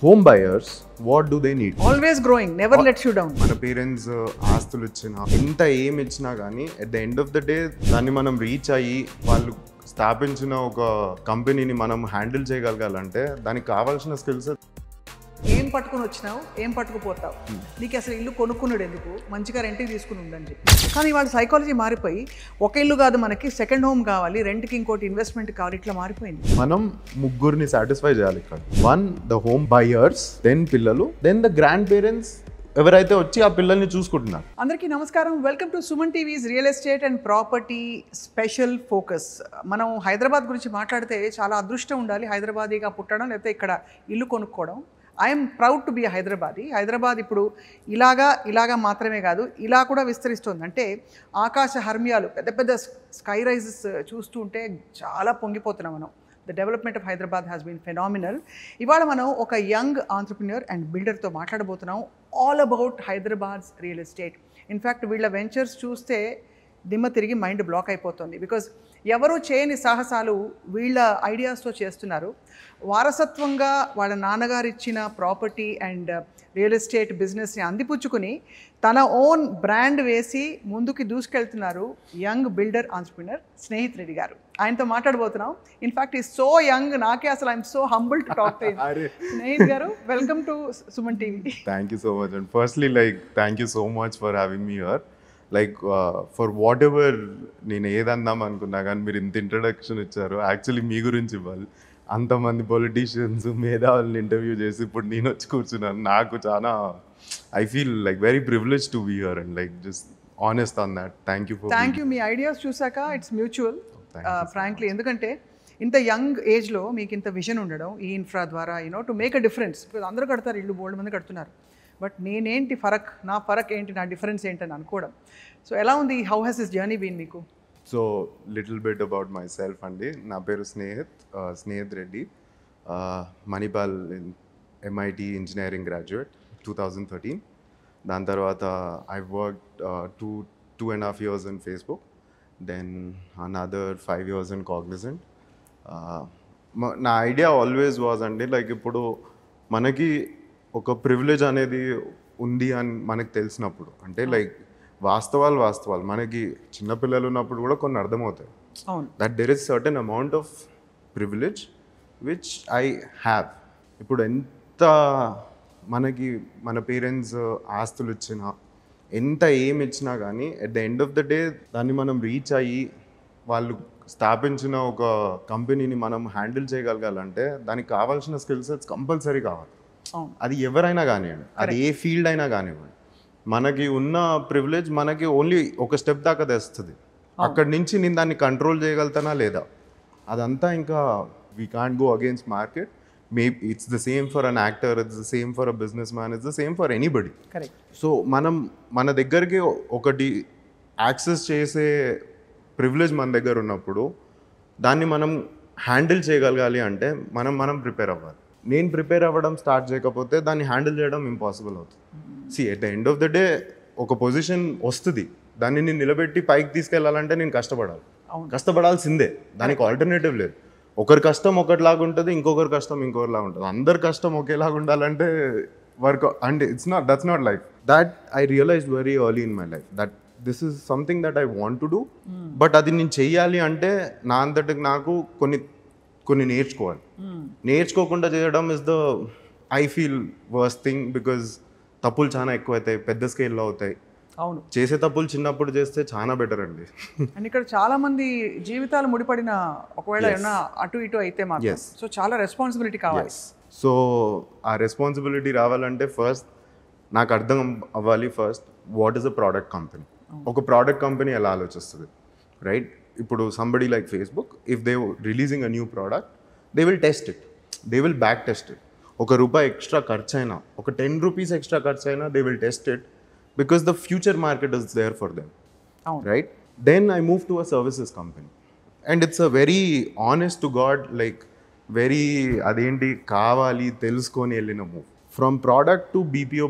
Home buyers, what do they need? Always growing, never lets you down. మన parents ఆస్తులు ఇచ్చినా ఎంత ఏమి ఇచ్చినా కానీ at the end of the day దాన్ని మనం రీచ్ అయ్యి వాళ్ళు స్థాపించిన ఒక కంపెనీని మనం హ్యాండిల్ చేయగలగాలంటే దానికి కావాల్సిన స్కిల్స్. ఏం పట్టుకుని వచ్చినావు, ఏం పట్టుకుపోతావు, నీకు అసలు ఇల్లు కొనుక్కున్నాడు ఎందుకు, మంచిగా రెంట్కి తీసుకుని ఉందని చెప్పి. కానీ వాళ్ళ సైకాలజీ మారిపోయి ఒక ఇల్లు కాదు మనకి సెకండ్ హోమ్ కావాలి, రెంట్కి ఇంకోటి ఇన్వెస్ట్మెంట్ కావాలి, ఇట్లా మారిపోయింది. మనం ముగ్గురిని సాటిస్ఫై చేయాలి ఇక్కడ. One, the home buyers, then పిల్లలు, దెన్ ద గ్రాండ్ పేరెంట్స్ ఎవరైతే వచ్చి ఆ పిల్లల్ని చూసుకుంటున్నారు. అందరికీ నమస్కారం, welcome to Suman TV's real estate and property special focus. మనం హైదరాబాద్ గురించి మాట్లాడితే చాలా అదృష్టం ఉండాలి హైదరాబాదీగా పుట్టడం, లేకపోతే ఇక్కడ ఇల్లు కొనుక్కోవడం. I'm proud to be Hyderabadi. Hyderabad ఇప్పుడు ఇలాగా మాత్రమే కాదు, ఇలా కూడా విస్తరిస్తుంది. అంటే ఆకాశ హర్మ్యాలు, పెద్ద పెద్ద స్కై రైజెస్ చూస్తూ ఉంటే చాలా పొంగిపోతున్నాం మనం. The development of Hyderabad has been phenomenal. ఇవాళ మనం ఒక యంగ్ ఆంట్రప్రెన్యూర్ అండ్ బిల్డర్తో మాట్లాడబోతున్నాం all about Hyderabad's real estate. In fact వీళ్ళ వెంచర్స్ చూస్తే దిమ్మ తిరిగి మైండ్ బ్లాక్ అయిపోతుంది. బికాజ్ ఎవరు చేయని సాహసాలు వీళ్ళ ఐడియాస్తో చేస్తున్నారు. వారసత్వంగా వాళ్ళ నాన్నగారు ఇచ్చిన ప్రాపర్టీ అండ్ రియల్ ఎస్టేట్ బిజినెస్ని అందిపుచ్చుకుని తన ఓన్ బ్రాండ్ వేసి ముందుకి దూసుకెళ్తున్నారు young builder entrepreneur Snehith Reddy garu. ఆయనతో మాట్లాడబోతున్నాం. ఇన్ఫ్యాక్ట్ ఈ సో యంగ్, నాకే అసలు I'm so humble to talk to Snehith garu. Welcome to Suman TV. Thank you so much and firstly thank you so much for having me here. For whatever నేను ఏదందాం అనుకున్నా కానీ మీరు ఇంత ఇంట్రడక్షన్ ఇచ్చారు. యాక్చువల్లీ మీ గురించి ఇవ్వాలి. అంతమంది పొలిటీషియన్స్ మేధావులను ఇంటర్వ్యూ చేసి ఇప్పుడు నేను వచ్చి కూర్చున్నాను. నాకు చాలా I feel very privilege to be here and just honest on that. Thank you. మీ ఐడియాస్ చూసాక ఇట్స్ మ్యూచువల్ ఫ్రాంక్లీ. ఎందుకంటే ఇంత యంగ్ ఏజ్లో మీకు ఇంత విజన్ ఉండడం, ఈ ఇన్ఫ్రా ద్వారా టు మేక్ అ డిఫరెన్స్. ఇప్పుడు అందరూ కడతారు, ఇల్లు బోల్డ్ మంది కడుతున్నారు. బట్ నేనేంటి నా ఫరక్ ఏంటి, నా డిఫరెన్స్ ఏంటని అనుకోవడం. సో ఎలా ఉంది, how has this journey been మీకు? So little bit about myself అండి. నా పేరు Snehith Reddy. Manipal MIT engineering graduate 2013. దాని తర్వాత I work 2.5 years in Facebook, then another 5 years in Cognizant. నా ఐడియా ఆల్వేస్ వాజ్ అండి ఇప్పుడు మనకి ఒక ప్రివిలేజ్ అనేది ఉంది అని మనకు తెలిసినప్పుడు, అంటే వాస్తవాలు మనకి చిన్నపిల్లలు ఉన్నప్పుడు కూడా కొన్ని అర్థమవుతాయి. That there is certain amount of privilege which I have. ఇప్పుడు ఎంత మనకి మన పేరెంట్స్ ఆస్తులు ఇచ్చినా, ఎంత ఏమి ఇచ్చినా కానీ at the end of the day దాన్ని మనం రీచ్ అయ్యి వాళ్ళు స్థాపించిన ఒక కంపెనీని మనం హ్యాండిల్ చేయగలగాలంటే దానికి కావాల్సిన స్కిల్ సెట్స్ కంపల్సరీ కావాలి. అది ఎవరైనా కానివ్వండి, అది ఏ ఫీల్డ్ అయినా కానివ్వండి. మనకి ఉన్న ప్రివిలేజ్ మనకి ఓన్లీ ఒక స్టెప్ దాకా తెస్తుంది. అక్కడి నుంచి నేను దాన్ని కంట్రోల్ చేయగలుగుతానా లేదా, అదంతా ఇంకా we can't go against market. Maybe it's the same for an actor, it's the same for a business man, it's the same for anybody. So మన దగ్గరికి ఒకటి యాక్సెస్ చేసే ప్రివిలేజ్ మన దగ్గర ఉన్నప్పుడు దాన్ని మనం హ్యాండిల్ చేయగలగాలి అంటే మనం ప్రిపేర్ అవ్వాలి. నేను ప్రిపేర్ అవ్వడం స్టార్ట్ చేయకపోతే దాన్ని హ్యాండిల్ చేయడం ఇంపాసిబుల్ అవుతుంది. At the end of the day ఒక పొజిషన్ వస్తుంది, దాన్ని నేను నిలబెట్టి పైకి తీసుకెళ్ళాలంటే నేను కష్టపడాల్సిందే. దానికి ఆల్టర్నేటివ్ లేదు. ఒకరి కష్టం ఒకటిలాగా ఉంటుంది, ఇంకొకరి కష్టం ఇంకొకరిలాగా ఉంటుంది. అందరి కష్టం ఒకేలాగా ఉండాలంటే వర్క్ అంటే that's not life. That I realized very early in my life that this is something that I want to do. But అది నేను చెయ్యాలి అంటే నా అంతటికి నాకు కొన్ని నేర్చుకోవాలి. నేర్చుకోకుండా చేయడం is the I feel worst thing. Because తప్పులు చాలా ఎక్కువ అవుతాయి, పెద్ద స్కేల్లో అవుతాయి. అవును, చేసే తప్పులు చిన్నప్పుడు చేస్తే చాలా బెటర్ అండి. అండ్ ఇక్కడ చాలా మంది జీవితాలు ముడిపడిన, ఒకవేళ ఏమన్నా అటు ఇటు అయితే మాత్రం సో చాలా రెస్పాన్సిబిలిటీ కావాలి. సో ఆ రెస్పాన్సిబిలిటీ రావాలంటే ఫస్ట్ నాకు అర్థం అవ్వాలి what is a product company. ఒక ప్రోడక్ట్ కంపెనీ ఎలా ఆలోచిస్తుంది, రైట్? ఇప్పుడు somebody like Facebook, if they releasing a new product, they will test it, they will back test it. ₹1 extra ఖర్చు అయినా, ఒక ₹10 ఎక్స్ట్రా ఖర్చు అయినా they will test it because the future market is there for them, right? Then I move to a services company and it's a very honest to God very అదేంటి కావాలి తెలుసుకొని వెళ్ళిన move. From product to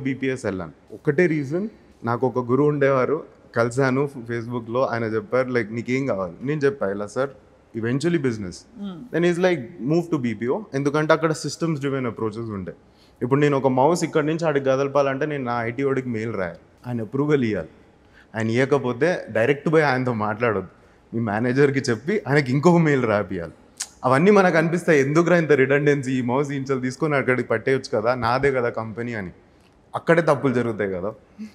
BPS వెళ్ళాను. ఒకటే reason, నాకు ఒక గురువు ఉండేవారు, కలిసాను ఫేస్బుక్లో. ఆయన చెప్పారు నీకేం కావాలి. నేను చెప్పా ఇలా sir eventually business. Then is move to BPO, ఎందుకంటే అక్కడ సిస్టమ్స్ డ్రివెన్ అప్రోచెస్ ఉంటాయి. ఇప్పుడు నేను ఒక మౌస్ ఇక్కడ నుంచి ఆడికి కదలపాలంటే నేను నా ఐటీ వాడికి మెయిల్ రాయాలి, ఆయన అప్రూవల్ ఇవ్వాలి. ఆయన ఇవ్వకపోతే డైరెక్ట్ పోయి ఆయనతో మాట్లాడొద్దు, మీ మేనేజర్కి చెప్పి ఆయనకి ఇంకొక మెయిల్ రాపియాలి. అవన్నీ మనకు అనిపిస్తాయి, ఎందుకురా ఇంత రిడెండెన్సీ, ఈ మౌస్ ఇంచలు తీసుకొని అక్కడికి పట్టేయచ్చు కదా, నాదే కదా కంపెనీ అని. అక్కడే తప్పులు జరుగుతాయి కదా.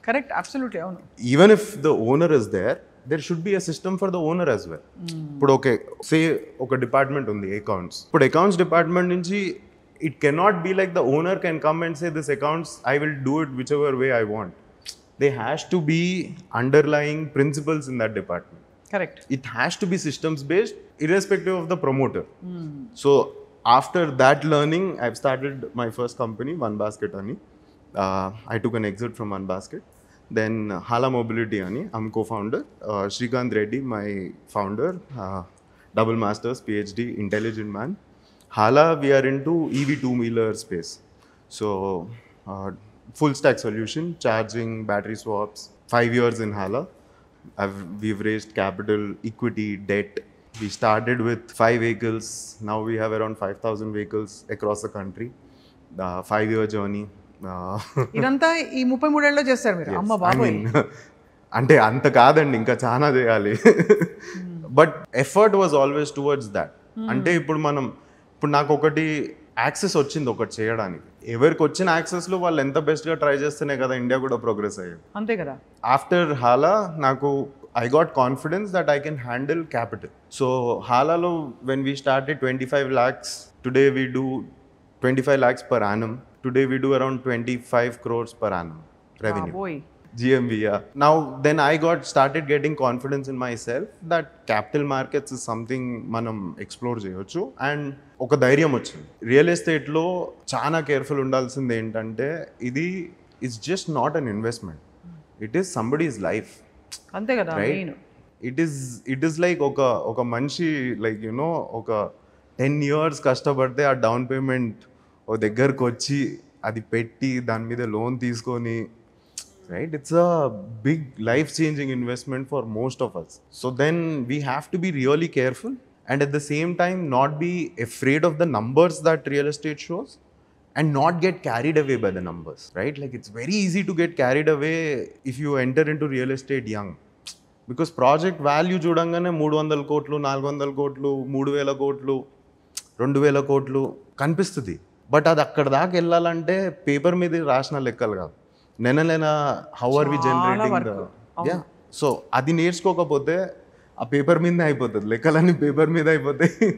కరెక్ట్, అబ్సల్యూట్లీ, అవును. Even if the owner is there should be a system for the owner as well. ఇప్పుడు ఓకే, సే ఒక డిపార్ట్మెంట్ ఉంది అకౌంట్స్, ఇప్పుడు అకౌంట్స్ డిపార్ట్మెంట్ నుంచి it cannot be like the owner can come and say this accounts I will do it whichever way I want. There has to be underlying principles in that department. Correct. It has to be systems based irrespective of the promoter. So after that learning I've started my first company, One Basket ani. I took an exit from One Basket. Then Hala Mobility ani, I'm co-founder. Srikanth Reddy, my founder, double masters, PhD, intelligent man. Hala, we are into EV two-wheeler space. So, full stack solution, charging, battery swaps. 5 years in Hala. We've raised capital, equity, debt. We started with 5 vehicles. Now we have around 5,000 vehicles across the country. 5-year journey. ఇదంతా ఈ 33 ఏళ్ళలో చేస్తారు మీరు? అమ్మ బాబోయ్. అంటే అంత కాదండి, ఇంకా చాలా చేయాలి. But effort was always towards that. అంటే ఇప్పుడు నాకు ఒకటి యాక్సెస్ వచ్చింది ఒకటి చేయడానికి. ఎవరికి వచ్చిన యాక్సెస్లో వాళ్ళు ఎంత బెస్ట్గా ట్రై చేస్తేనే కదా ఇండియా కూడా ప్రోగ్రెస్ అయ్యేది. అంతే కదా. ఆఫ్టర్ హాలా నాకు I got confidence that I can handle capital. So హాలాలో when we started 25 lakhs, today we do 25 lakhs per annum. Today we do around 25 crores per annum revenue. GMV, yeah. Now then I started getting confidence in myself that capital markets is something మనం explore చేయొచ్చు. And ఒక ధైర్యం వచ్చింది. Real ఎస్టేట్లో చాలా careful ఉండాల్సింది ఏంటంటే ఇది it's just not an investment, it is somebody's life. అంతే కదా, రైట్? ఇట్ ఈస్ లైక్ ఒక మనిషి లైక్ యునో ఒక 10 years కష్టపడితే ఆ డౌన్ పేమెంట్ ఓ దగ్గరకు వచ్చి అది పెట్టి దాని మీద లోన్ తీసుకొని, right? It's a big life-changing investment for most of us. So then we have to be really careful and at the same time not be afraid of the numbers that real estate shows and not get carried away by the numbers, right? Like it's very easy to get carried away if you enter into real estate young. Because project value చూడంగానే 300 కోట్లు, 400 కోట్లు, 3000 కోట్లు, 2000 కోట్లు కనిపిస్తుంది. But అది అక్కడ దాకా వెళ్ళాలంటే పేపర్ మీద రాసిన లెక్కలు కాదు, నెల how are we generating the, yeah. So అది నేర్చుకోకపోతే ఆ పేపర్ మీదనే అయిపోతుంది, లెక్కలన్నీ పేపర్ మీద అయిపోతాయి,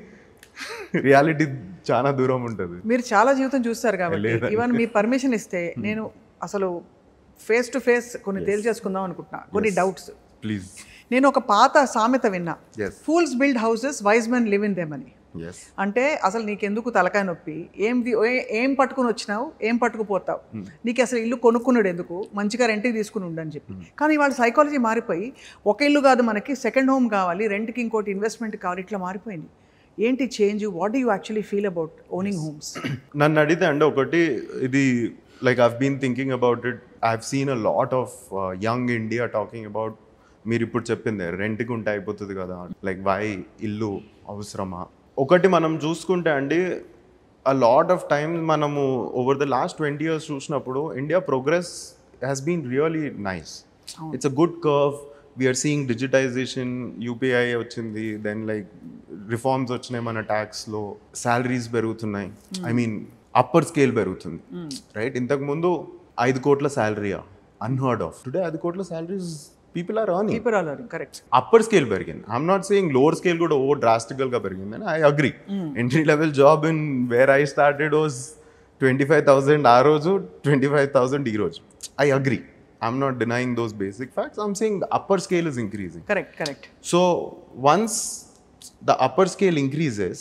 రియాలిటీ చాలా దూరం ఉంటుంది. మీరు చాలా జీవితం చూస్తారు కాబట్టి ఈవెన్ మీ పర్మిషన్ ఇస్తే నేను అసలు ఫేస్ టు ఫేస్ కొన్ని తేల్చేసుకుందాం అనుకుంటున్నా, కొన్ని డౌట్స్. ప్లీజ్. నేను ఒక పాత సామెత విన్నా, fools build houses, wise men live in them అని. అంటే అసలు నీకెందుకు తలకాయ నొప్పి, ఏం పట్టుకుని వచ్చినావు, ఏం పట్టుకుపోతావు, నీకు అసలు ఇల్లు కొనుక్కున్నాడు ఎందుకు, మంచిగా రెంట్కి తీసుకుని ఉండని చెప్పి. కానీ వాళ్ళ సైకాలజీ మారిపోయి ఒక ఇల్లు కాదు మనకి సెకండ్ హోమ్ కావాలి, రెంట్కి ఇంకోటి ఇన్వెస్ట్మెంట్ కావాలి, ఇట్లా మారిపోయింది. ఏంటి change? What do you actually feel about owning homes? నన్ను అడిగితే అంటే ఒకటి ఇది like I've been thinking about it. I've seen a lot of young India talking about మీరు ఇప్పుడు చెప్పింది రెంట్కి ఉంటే అయిపోతుంది కదా, లైక్ వై ఇల్లు అవసరమా. ఒకటి మనం చూసుకుంటే అండి, అ లాట్ ఆఫ్ టైమ్ మనము ఓవర్ ద లాస్ట్ 20 years చూసినప్పుడు India progress has been really nice. It's a good curve. We're seeing digitization, UPI వచ్చింది, దెన్ లైక్ రిఫార్మ్స్ వచ్చినాయి మన ట్యాక్స్లో, శాలరీస్ పెరుగుతున్నాయి, ఐ మీన్ అప్పర్ స్కేల్ పెరుగుతుంది, రైట్? ఇంతకుముందు 5 కోట్ల శాలరీయా, అన్హర్డ్ ఆఫ్. టుడే 5 కోట్ల salaries people are earning. Correct. Upper scale పెరిగింది. I'm not saying lower scale కూడా drastically గా పెరిగిందని. I agree. Entry level job in where I started was 25,000 ఆ రోజు, 25,000 ఈ రోజు. I agree. I'm not denying those basic facts. I'm saying the upper scale is increasing. Correct. So once the upper scale increases,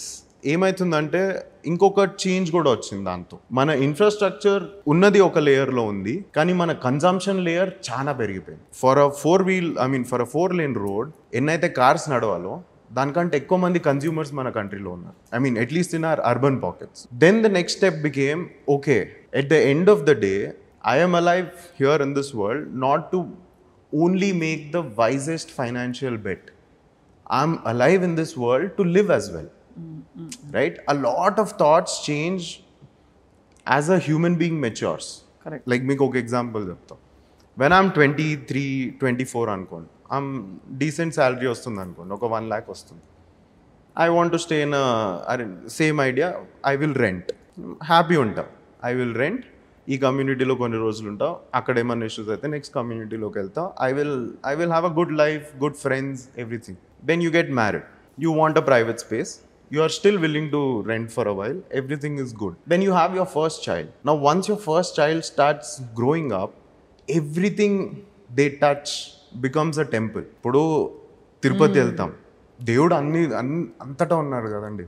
ఏమవుతుందంటే ఇంకొక change కూడా వచ్చింది. దాంతో మన ఇన్ఫ్రాస్ట్రక్చర్ ఉన్నది ఒక లేయర్లో ఉంది, కానీ మన కన్జంప్షన్ లేయర్ చాలా పెరిగిపోయింది. ఫర్ అ 4-lane రోడ్ ఎన్నైతే కార్స్ నడవాలో దానికంటే ఎక్కువ మంది కన్జ్యూమర్స్ మన కంట్రీలో ఉన్నారు, I mean at least in our urban pockets. Then the next step became, okay, at the end of the day I am alive here in this world not to only make the wisest financial bet. I'm alive in this world to live as well. Right? A lot of thoughts change as a human being మెచ్యూర్స్. Correct. Like మీకు ఒక example చెప్తాం. When I'm 23-24 అనుకోండి, decent salary వస్తుంది అనుకోండి, ఒక 1 lakh వస్తుంది. I want to stay in same idea, I will rent. Happy ఉంటాం, I will rent. ఈ కమ్యూనిటీలో కొన్ని రోజులు ఉంటాం, అక్కడ ఏమైనా ఇష్యూస్ అయితే నెక్స్ట్ కమ్యూనిటీలోకి వెళ్తాం. I will have a good life, good friends, everything. Then you get married, you want a private space, you are still willing to rent for a while, everything is good. Then you have your first child. Now once your first child starts growing up, everything they touch becomes a temple. ఇప్పుడు తిరుపతి వెళ్తాం, దేవుడు అంతటా ఉన్నాడు కదండి.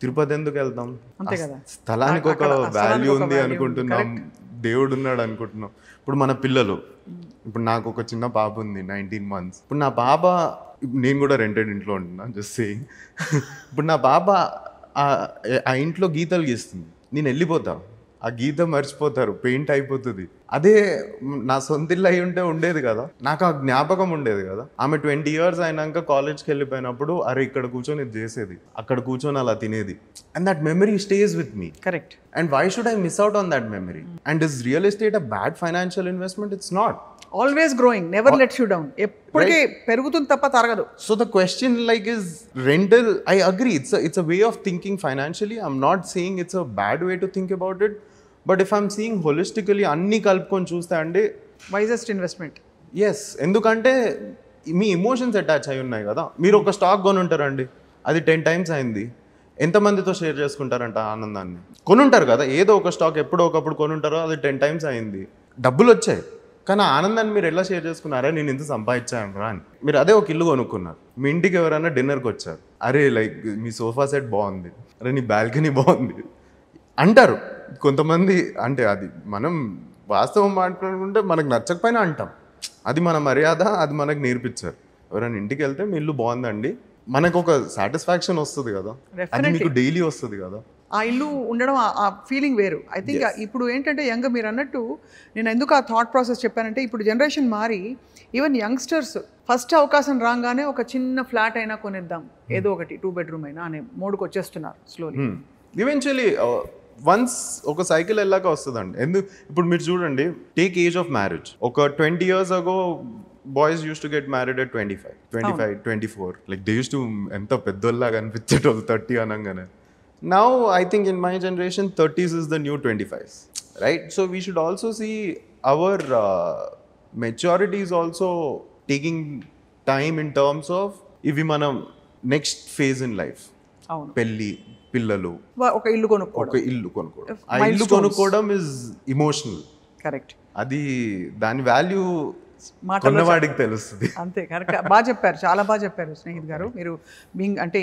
తిరుపతి ఎందుకు వెళ్తాం? అంతే కదా, స్థలానికి ఒక వాల్యూ ఉంది అనుకుంటున్నాం, దేవుడు ఉన్నాడు అనుకుంటున్నాం. ఇప్పుడు మన పిల్లలు, ఇప్పుడు నాకు ఒక చిన్న పాప ఉంది, 19 months. ఇప్పుడు నా పాప, నేను కూడా రెంటెడ్ ఇంట్లో ఉంటున్నా, జస్ట్ సేయింగ్. ఇప్పుడు నా పాప ఆ ఇంట్లో గీతలు గీస్తుంది, నేను వెళ్ళిపోతా, ఆ గీత మర్చిపోతారు, పెయింట్ అయిపోతుంది. అదే నా సొంత ఇల్లు అయి ఉంటే ఉండేది కదా, నాకు ఆ జ్ఞాపకం ఉండేది కదా. ఆమె 20 years అయినాక కాలేజ్కి వెళ్ళిపోయినప్పుడు, అరే ఇక్కడ కూర్చొని ఇది చేసేది, అక్కడ కూర్చొని అలా తినేది, and that memory stays with me. Correct. And why should I miss out on that memory? And is real estate a bad financial investment? It's not. Always growing, never lets you down. ఎప్పటికీ పెరుగుతుంది తప్ప తరగదు. So the question like is rental, I agree, it's a way of thinking financially. I'm not saying it's a bad way to think about it, but if I'm seeing holistically అన్ని కలుపుకొని చూస్తే అండి, wisest investment. Yes. ఎందుకంటే మీ emotions attach అయి ఉన్నాయి కదా. మీరు ఒక స్టాక్ కొని ఉంటారండి, అది 10 times అయింది, ఎంతమందితో షేర్ చేసుకుంటారంట ఆనందాన్ని? కొనుంటారు కదా, ఏదో ఒక స్టాక్ ఎప్పుడో ఒకప్పుడు కొనుంటారో, అది 10 times అయింది, డబ్బులు వచ్చాయి, కానీ ఆనందాన్ని మీరు ఎలా షేర్ చేసుకున్నారా? నేను ఇంత సంపాదించాను రా అని. మీరు అదే ఒక ఇల్లు కొనుక్కున్నారు, మీ ఇంటికి ఎవరైనా డిన్నర్కి వచ్చారు, అరే లైక్ మీ సోఫా సెట్ బాగుంది, అరే నీ బాల్కనీ బాగుంది అంటారు కొంతమంది. అంటే అది మనం వాస్తవం మాట్లాడుకుంటే మనకు నచ్చకపోయినా అంటాం, అది మన మర్యాద, అది మనకు నేర్పించారు. ఎవరైనా ఇంటికి వెళ్తే మీ ఇల్లు బాగుందండి, మనకు ఒక సాటిస్ఫాక్షన్ వస్తుంది కదా, అది మీకు డైలీ వస్తుంది కదా. ఆ ఇల్లు ఉండడం, ఆ ఫీలింగ్ వేరు. ఐ థింక్ ఇప్పుడు ఏంటంటే యంగ్, మీరు అన్నట్టు, నేను ఎందుకు ఆ థాట్ ప్రాసెస్ చెప్పానంటే, ఇప్పుడు జనరేషన్ మారి ఈవెన్ యంగ్స్టర్స్ ఫస్ట్ అవకాశం రాగానే ఒక చిన్న ఫ్లాట్ అయినా కొనిద్దాం, ఏదో ఒకటి 2 bedroom అయినా అనే మోడ్కి వచ్చేస్తున్నారు స్లోలీ. ఈవెన్చువలీ వన్స్ ఒక సైకిల్ వెళ్ళాక వస్తుందండి. ఇప్పుడు మీరు చూడండి, టేక్ ఏజ్ ఆఫ్ మ్యారేజ్. ఒక 20 years ago boys use to get married at 25, 24. Like they use to ఎంత పెద్దోళ్ళలాగా అనిపించేటోళ్ళు 30 అనగానే. Now I think in my generation 30s is the new 25s, right? So we should also see our maturity is also taking time in terms of ఇవి మనం next phase in life. అవును, పెళ్ళి, పిల్లలు, ఒక ఇల్లు కొనుక్కోవడం. ఆ ఇల్లు కొనుక్కోవడం ఇస్ ఇమోషనల్. కరెక్ట్. అది దాని వాల్యూ కొన్నవాడికి తెలుస్తుంది. అంతే, కరెక్ట్. బాగా చెప్పారు, చాలా బాగా చెప్పారు స్నేహిత్ గారు. మీరు బీయింగ్ అంటే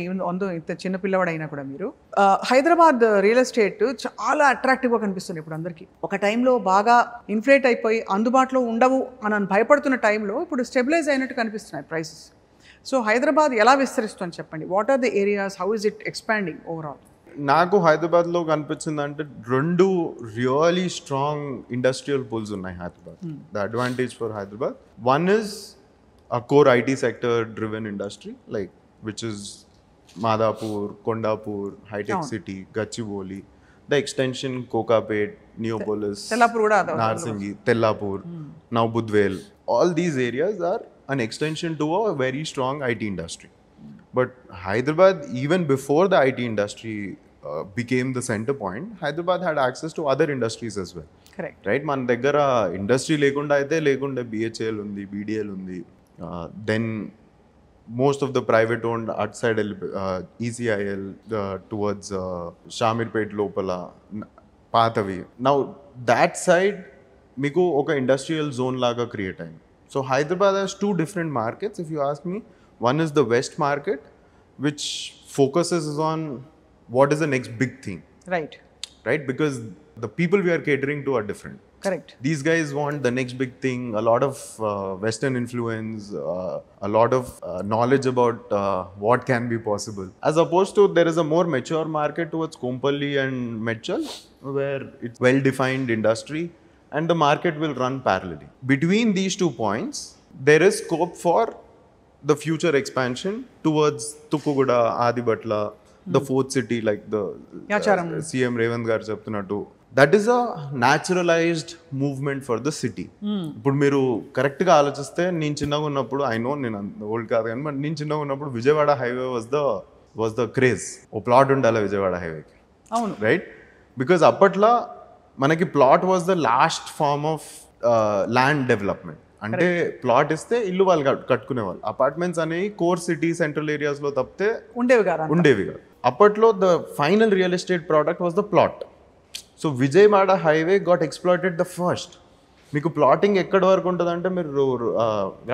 ఇంత చిన్న పిల్లవాడు అయినా కూడా మీరు హైదరాబాద్ రియల్ ఎస్టేట్ చాలా అట్రాక్టివ్గా కనిపిస్తుంది ఇప్పుడు అందరికీ. ఒక టైంలో బాగా ఇన్ఫ్లేట్ అయిపోయి అందుబాటులో ఉండవు అని భయపడుతున్న టైంలో ఇప్పుడు స్టెబిలైజ్ అయినట్టు కనిపిస్తున్నాయి ప్రైసెస్. సో హైదరాబాద్ ఎలా విస్తరిస్తుంది చెప్పండి? What are the areas, how is it expanding overall? నాకు హైదరాబాద్లో కనిపించింది అంటే 2 రియలీ స్ట్రాంగ్ ఇండస్ట్రియల్ పూల్స్ ఉన్నాయి Hyderabad. The advantage for Hyderabad, one is a core IT sector driven industry, like which is Madhapur, Kondapur, హైటెక్ City, Gachibowli, the extension Kokapet, Neopolis, Narsingi, Tellapur, now Budvel. All these areas are an extension to a very strong IT industry. But Hyderabad, even before the IT industry became the center point, Hyderabad had access to other industries as well. Correct. Right? మన దగ్గర industry లేకుండా అయితే లేకుండా BHL ఉంది, BDL ఉంది, then most of the private owned outside ECIL towards Shamirpet Lopala, Patavi. Now that side మీకు ఒక industrial zone లాగా క్రియేట్ అయింది. So Hyderabad has 2 different markets, if you ask me. One is the West market, which focuses on what is the next big thing. Right. Because the people we are catering to are different. Correct. These guys want the next big thing, a lot of Western influence, a lot of knowledge about what can be possible. As opposed to there is a more mature market towards Kompally and Medchal, where it's well-defined industry, and the market will run parallelly. Between these 2 points, there is scope for the future expansion towards Tukuguda, Adibhatla, the fourth city, like the CM Revanth garu cheptunattu, that is a naturalised movement for the city. ఇప్పుడు మీరు కరెక్ట్గా ఆలోచిస్తే నేను చిన్నగా ఉన్నప్పుడు, I know నేను old కాదు కానీ, బట్ నేను చిన్నగా ఉన్నప్పుడు Vijayawada highway was the craze. ఓ ప్లాట్ ఉండాలి విజయవాడ హైవేకి. అవును, రైట్? బికాజ్ అప్పట్లో మనకి plot was the last form of land development. అంటే ప్లాట్ ఇస్తే ఇల్లు వాళ్ళు కట్టుకునేవాళ్ళు. అపార్ట్మెంట్స్ అనేవి కోర్ సిటీ సెంట్రల్ ఏరియాస్లో తప్పితే ఉండేవి కాదు. అప్పట్లో the final real estate product was the plot. So Vijayawada highway got exploited the first. మీకు ప్లాటింగ్ ఎక్కడి వరకు ఉంటుంది అంటే, మీరు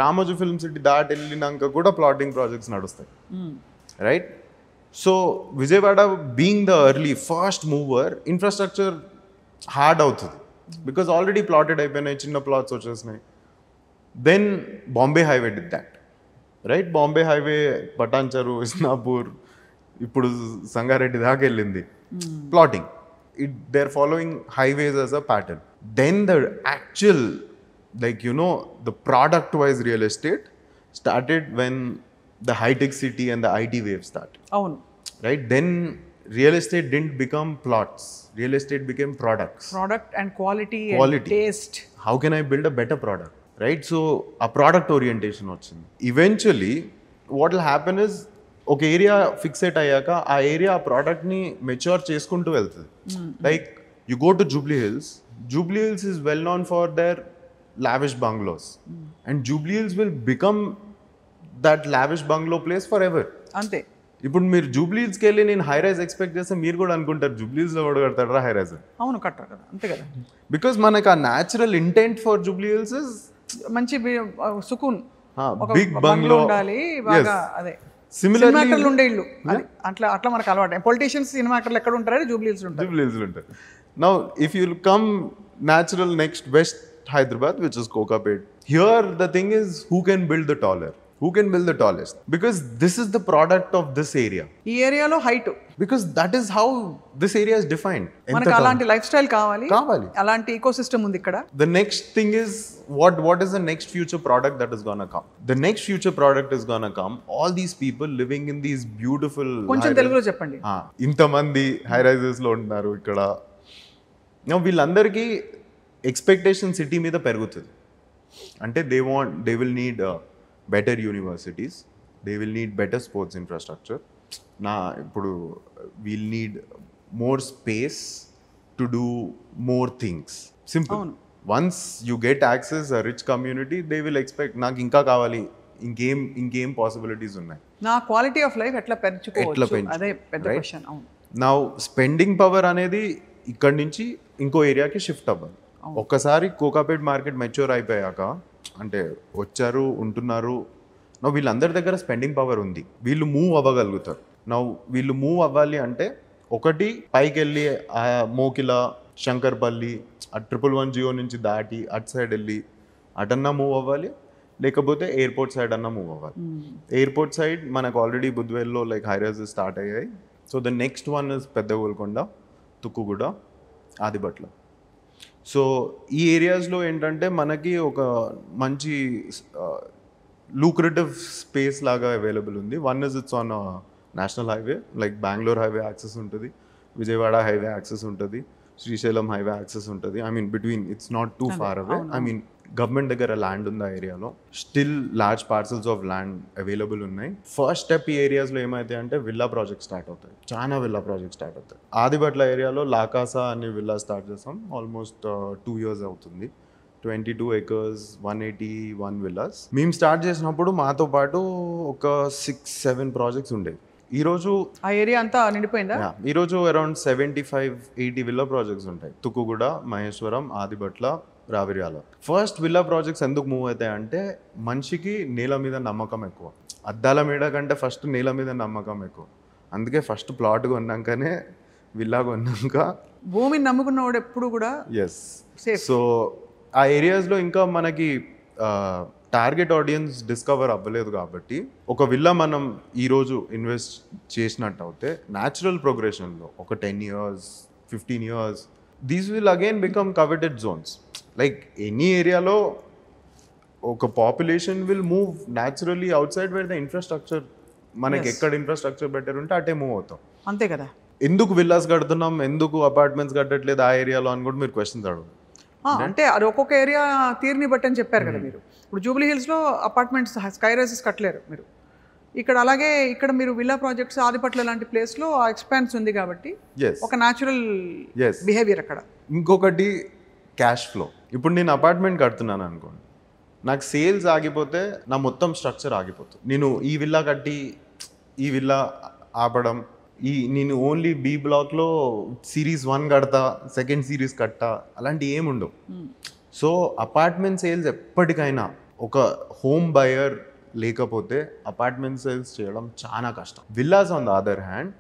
రామోజీ ఫిల్మ్ సిటీ దాటి వెళ్ళినాక కూడా ప్లాటింగ్ ప్రాజెక్ట్స్ నడుస్తాయి. Right? So Vijayawada being the early first mover, infrastructure hard అవుతుంది బికాజ్ ఆల్రెడీ ప్లాటెడ్ అయిపోయినాయి, చిన్న ప్లాట్స్ వచ్చేసినాయి. Then Bombay highway did that. Right? Bombay highway Patancheru, Isnapur, ఇప్పుడు సంగారెడ్డి దాకా వెళ్ళింది plotting. They're following highways as a pattern. Then the actual, the product-wise real estate started when the high-tech city and the IT wave started. Avunu. Right? Then real estate didn't become plots. Real estate became products. Product and quality and taste. How can I build a better product? Right? So, a product orientation వచ్చింది. Eventually, what will happen is, ఒక area fixate అయ్యాక ఆ area ఆ ప్రోడక్ట్ని mature చేసుకుంటూ వెళ్తుంది. Like you go to Jubilee hills. Jubilee hills is well known for their lavish bungalows, and Jubilee hills will become that lavish bungalow place for ever. అంతే. ఇప్పుడు మీరు జూబ్లీ హిల్స్కి వెళ్ళి నేను హై రైజ్ ఎక్స్పెక్ట్ చేస్తే మీరు కూడా అనుకుంటారు జూబ్లీ హిల్స్లో కూడా కడతారా హై రైజ్. అవును, కట్టరు కదా, అంతే కదా. బికాస్ మనకు ఆ natural intent for Jubilee hills is మంచి సుకూన్, బిగ్ బంగ్లో ఉండాలి బాగా. అదే సినిమా యాక్టర్లు ఉండే ఇల్లు, అట్లా మనకు అలవాటు. పొలిటీషియన్స్, సినిమా యాక్టర్లు ఎక్కడ ఉంటారు? జూబ్లీ హిల్స్ ఉంటారు. Now, if you come natural next West Hyderabad, which is Kokapet, here the thing is who can build the taller? Who can build the tallest? Because this is the product of this area. ఈ ఏరియాలో height. Because that is how this area is defined. మనకు అలాంటి life style కావాలి, అలాంటి ecosystem ఉంది ఇక్కడ. The next thing is what is the next future product that is gonna come? The next future product is gonna come. All these people living in these beautiful. కొంచెం తెలుగులో చెప్పండి. ఇంతమంది high rises లో ఉంటున్నారు ఇక్కడ. వీళ్ళందరికీ ఎక్స్పెక్టేషన్ సిటీ మీద పెరుగుతుంది. అంటే they will need better universities, they will need better sports infrastructure. ఇప్పుడు we'll need more space to do more things. Simple. Once you get access, a rich community, they will expect నాకు ఇంకా కావాలి, ఇంకేం possibilities ఉన్నాయి, నా quality of life ఎట్లా పెంచుకోవచ్చు, అదే పెద్ద క్వశ్చన్. అవును. నా స్పెండింగ్ పవర్ అనేది ఇక్కడి నుంచి ఇంకో ఏరియాకి షిఫ్ట్ అవ్వాలి. ఒక్కసారి కోకాపేట్ మార్కెట్ మెచ్యూర్ అయిపోయాక, అంటే వచ్చారు ఉంటున్నారు, నా వీళ్ళందరి దగ్గర స్పెండింగ్ పవర్ ఉంది, వీళ్ళు మూవ్ అవ్వగలుగుతారు. నా వీళ్ళు మూవ్ అవ్వాలి అంటే, ఒకటి పైకి వెళ్ళి మోకిల, శంకర్పల్లి, 111 జియో నుంచి దాటి అటు సైడ్ వెళ్ళి అటన్నా మూవ్ అవ్వాలి, లేకపోతే ఎయిర్పోర్ట్ సైడ్ అన్నా మూవ్ అవ్వాలి. ఎయిర్పోర్ట్ సైడ్ మనకు ఆల్రెడీ బుద్వేల్లో హై రైజెస్ స్టార్ట్ అయ్యాయి. So the next one is పెద్ద గోల్కొండ, తుక్కుగూడ, ఆదిబట్ల. సో ఈ ఏరియాస్లో ఏంటంటే మనకి ఒక మంచి లూక్రేటివ్ స్పేస్ లాగా అవైలబుల్ ఉంది. One is it's on national highway, like Bengaluru highway access ఉంటుంది, విజయవాడ హైవే యాక్సెస్ ఉంటుంది, శ్రీశైలం హైవే యాక్సెస్ ఉంటుంది. I mean between, it's not too far away. I mean government దగ్గర ల్యాండ్ ఉంది ఆ ఏరియాలో, still large parcels of land available ఉన్నాయి. First step ఈ ఏరియాస్లో ఏమైతే అంటే విల్లా ప్రాజెక్ట్ స్టార్ట్ అవుతాయి, చాలా విల్లా ప్రాజెక్ట్ స్టార్ట్ అవుతాయి. ఆదిబట్ల ఏరియాలో లాకాసా అనే విల్లా స్టార్ట్ చేస్తాం, ఆల్మోస్ట్ 2 years అవుతుంది. 22 acres, 181 villas. మేము స్టార్ట్ చేసినప్పుడు మాతో పాటు ఒక 6-7 ప్రాజెక్ట్స్ ఉండేవి. ఈరోజు ఆ ఏరియా అంతా నిండిపోయిందా? ఈరోజు అరౌండ్ 75-80 విల్లా ప్రాజెక్ట్స్ ఉంటాయి. Tukkuguda, Maheshwaram, Adibatla, Raviryal. First villa projects ఎందుకు మూవ్ అవుతాయి అంటే, మనిషికి నేల మీద నమ్మకం ఎక్కువ. అద్దాల మేడ కంటే ఫస్ట్ నేల మీద నమ్మకం ఎక్కువ. అందుకే ఫస్ట్ ప్లాట్ కొన్నాకనే విల్లా కొన్నాక, భూమిని నమ్ముకున్నవాడు ఎప్పుడు కూడా ఎస్. సో ఆ ఏరియాస్లో ఇంకా మనకి టార్గెట్ ఆడియన్స్ డిస్కవర్ అవ్వలేదు కాబట్టి, ఒక విల్లా మనం ఈరోజు ఇన్వెస్ట్ చేసినట్టు అయితే న్యాచురల్ ప్రోగ్రెషన్లో ఒక 10 years, 15 years, these will again become coveted zones. Like any ఏరియాలో ఒక population will move naturally outside where the infrastructure, మనకి ఎక్కడ ఇన్ఫ్రాస్ట్రక్చర్ బెటర్ ఉంటే అటే మూవ్ అవుతాం. అంతే కదా. ఎందుకు విల్లాస్ కడుతున్నాం, ఎందుకు అపార్ట్మెంట్స్ కట్టట్లేదు ఆ ఏరియాలో అని కూడా మీరు క్వశ్చన్స్ అడగదు. అంటే అది ఒక్కొక్క ఏరియా తీరుని బట్టి అని చెప్పారు కదా మీరు. ఇప్పుడు జూబ్లీ హిల్స్లో అపార్ట్మెంట్స్ స్కై రైజెస్ కట్టలేరు మీరు. ఇక్కడ అలాగే ఇక్కడ మీరు విల్లా ప్రాజెక్ట్స్ ఆదిపట్ల లాంటి ప్లేస్లో ఆ ఎక్స్పాన్స్ ఉంది కాబట్టి ఒక న్యాచురల్ బిహేవియర్ అక్కడ. ఇంకొకటి క్యాష్ ఫ్లో. ఇప్పుడు నేను అపార్ట్మెంట్ కడుతున్నాను అనుకోండి, నాకు సేల్స్ ఆగిపోతే నా మొత్తం స్ట్రక్చర్ ఆగిపోతుంది. నేను ఈ విల్లా కట్టి ఈ విల్లా ఆపడం, నేను ఓన్లీ బి బ్లాక్లో సిరీస్ 1 కడతా, సెకండ్ సిరీస్ కట్టా, అలాంటి ఏముండవు. సో అపార్ట్మెంట్ సేల్స్ ఎప్పటికైనా ఒక హోమ్ బయర్ లేకపోతే అపార్ట్మెంట్ సేల్స్ చేయడం చాలా కష్టం. Villas on the other hand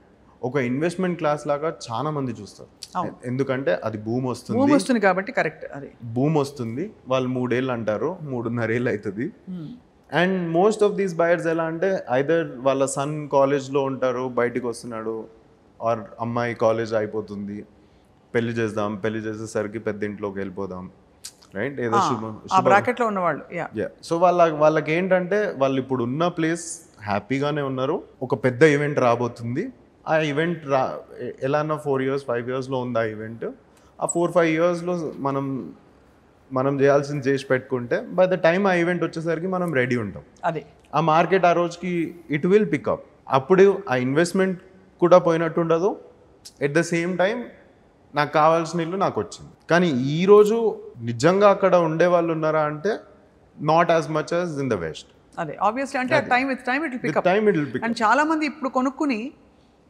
ఒక ఇన్వెస్ట్మెంట్ క్లాస్ లాగా చాలా మంది చూస్తారు. ఎందుకంటే అది భూమి వస్తుంది కాబట్టి. కరెక్ట్, అది భూమి వస్తుంది, వాళ్ళు 3 ఏళ్ళు అంటారు, 3.5 ఏళ్ళు అవుతుంది. And most of these buyers ఎలా అంటే ఐదర్ వాళ్ళ సన్ కాలేజ్లో ఉంటారు, బయటికి వస్తున్నాడు, ఆర్ అమ్మాయి కాలేజ్ అయిపోతుంది, పెళ్లి చేసేసరికి పెద్ద ఇంట్లోకి వెళ్ళిపోదాం, రైట్? ఏదో బ్రాకెట్లో ఉన్నవాళ్ళు. సో వాళ్ళకి ఏంటంటే వాళ్ళు ఇప్పుడు ఉన్న ప్లేస్ హ్యాపీగానే ఉన్నారు, ఒక పెద్ద ఈవెంట్ రాబోతుంది, ఆ ఈవెంట్ ఎలా 4 years 5 yearsలో ఉంది ఆ ఈవెంట్, ఆ 4-5 yearsలో మనం చేయాల్సింది చేసి పెట్టుకుంటే బై ద టైం ఆ ఈవెంట్ వచ్చేసరికి మనం రెడీ ఉంటాం. అది ఆ మార్కెట్ ఆ రోజుకి ఇట్ విల్ పికప్. అప్పుడు ఆ ఇన్వెస్ట్మెంట్ కూడా పోయినట్టు ఉండదు, ఎట్ ద సేమ్ టైం నాకు కావాల్సిన ఇల్లు నాకు వచ్చింది. కానీ ఈరోజు నిజంగా అక్కడ ఉండే వాళ్ళు ఉన్నారా అంటే not as much as in the west. అదే ఆబ్వియస్లీ, అంటే time it will pick up. And చాలా మంది ఇప్పుడు కొనుక్కుని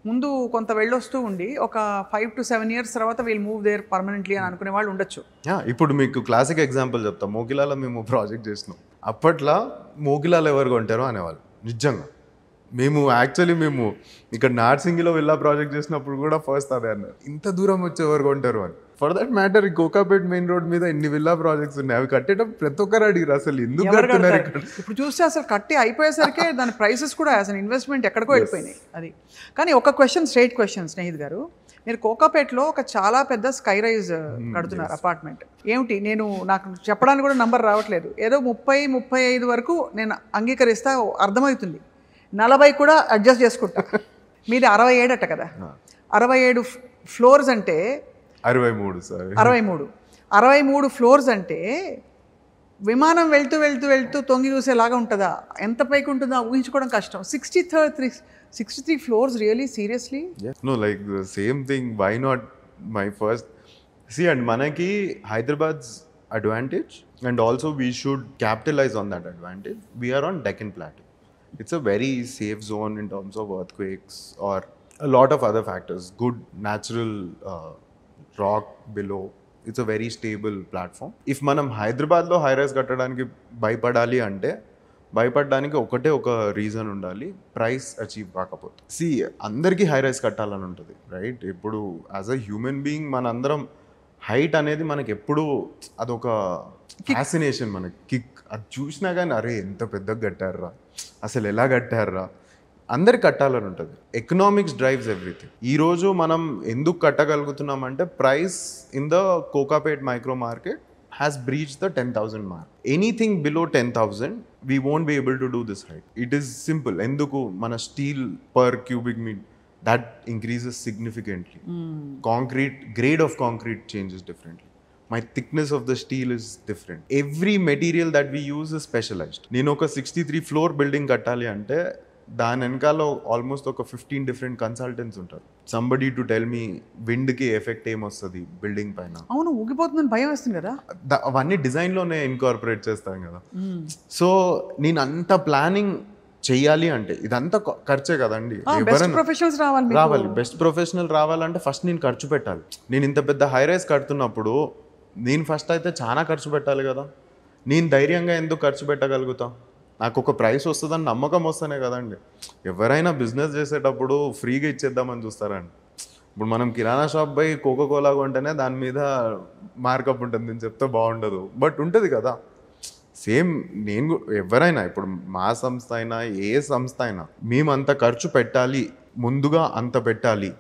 ముందు కొంత వెళ్ళొస్తూ ఉండి ఒక 5 to 7 years తర్వాత వీళ్ళు మూవ్ దేర్ పర్మనెంట్లీ అని అనుకునే వాళ్ళు ఉండొచ్చు. ఇప్పుడు మీకు క్లాసిక్ ఎగ్జాంపుల్ చెప్తాం. మోకిలాలో మేము ప్రాజెక్ట్ చేసినాం. అప్పట్లో మోకిలాలో ఎవరు కొంటారో అనేవాళ్ళు. నిజంగా మేము ఇక్కడ నార్సింగిలో విల్లా ప్రాజెక్ట్ చేసినప్పుడు కూడా ఫస్ట్ అదే అన్నారు, ఇంత దూరం వచ్చి ఎవరు కొంటారు అని. For that matter Kokapet main road మీద ఎన్ని విల్లా ప్రాజెక్ట్స్ ఉన్నాయి, అవి కట్టేటప్పుడు ప్రతి ఒక్కరు అడిగారు అసలు ఎందుకు కడుతున్నారు ఇక్కడ. ఇప్పుడు చూస్తే అసలు కట్టి అయిపోయేసరికి దాని ప్రైసెస్ కూడా అసలు ఇన్వెస్ట్మెంట్ ఎక్కడికో వెళ్ళిపోయినాయి. అది కానీ ఒక స్ట్రైట్ క్వశ్చన్ స్నేహిత్ గారు, మీరు కోకాపేట్లో ఒక చాలా పెద్ద స్కై రైజ్ కడుతున్నారు అపార్ట్మెంట్. ఏమిటి, నాకు చెప్పడానికి కూడా నంబర్ రావట్లేదు, ఏదో 30-35 వరకు నేను అంగీకరిస్తా, అర్థమవుతుంది. 40 కూడా అడ్జస్ట్ చేసుకుంటా. మీది 67 అట్ట కదా, 67 ఫ్లోర్స్ అంటే 63 ఫ్లోర్స్ అంటే విమానం వెళ్తూ తొంగి చూసేలాగా ఉంటుందా, ఎంత పైకి ఉంటుందా ఊహించుకోవడం కష్టం. 63 floors, really, seriously? No, like the same thing, why not my first. See, and manaki Hyderabad's advantage, and also we should capitalize on that advantage. We are on Deccan Plateau. It's a very safe zone in terms of earthquakes or a lot of other factors. Good natural rock below. It's a very stable platform. If manam Hyderabad lo high rise kattadaniki bhaypadali ante భయపడడానికి ఒక reason ఉండాలి, price achieve కాకపోతే. అందరికీ high rise కట్టాలని ఉంటుంది, right? ఇప్పుడు as a human being మనందరం height అనేది మనకి ఎప్పుడు అదొక ఫ్యాసినేషన్, మనకి కిక్. అది చూసినా కానీ అరే ఎంత పెద్దగా కట్టారా, అసలు ఎలా కట్టారా, అందరికి కట్టాలని ఉంటుంది. Economics drives everything. ఈరోజు మనం ఎందుకు కట్టగలుగుతున్నామంటే price in the Kokapet micro market has breached the 10,000 mark. Anything below 10,000, we won't be able to do this height. It is simple. Enduku mana steel per cubic meter, that increases significantly. Concrete, grade of concrete changes differently. My thickness of the steel is different. Every material that we use is specialized. Nenu oka 63 floor building kattali ante దాని వెనకాల almost ఒక 15 different consultants ఉంటారు. Somebody to tell me విండ్కి effect ఏమొస్తుంది building పైన, అవును ఊగిపోతుందని భయం వేస్తుంది కదా, అవన్నీ డిజైన్లోనే ఇన్కార్పొరేట్ చేస్తాం కదా. సో నేను అంత ప్లానింగ్ చెయ్యాలి అంటే ఇదంతా ఖర్చే కదండి. రావాలి బెస్ట్ ప్రొఫెషనల్ రావాలంటే ఫస్ట్ నేను ఖర్చు పెట్టాలి. నేను ఇంత పెద్ద హై రైస్ కడుతున్నప్పుడు నేను ఫస్ట్ అయితే చాలా ఖర్చు పెట్టాలి కదా. నేను ధైర్యంగా ఎందుకు ఖర్చు పెట్టగలుగుతా? నాకు ఒక ప్రైస్ వస్తుందని నమ్మకం వస్తేనే కదండి. ఎవరైనా బిజినెస్ చేసేటప్పుడు ఫ్రీగా ఇచ్చేద్దామని చూస్తారండి. ఇప్పుడు మనం కిరాణా షాప్ పోయి కోకోకోలా కొంటేనే దాని మీద మార్కప్ ఉంటుంది, నేను చెప్తే బాగుండదు, బట్ ఉంటుంది కదా. సేమ్ నేను ఎవరైనా, ఇప్పుడు మా సంస్థ అయినా ఏ సంస్థ అయినా, మేము అంత ఖర్చు పెట్టాలి, ముందుగా అంత పెట్టాలి.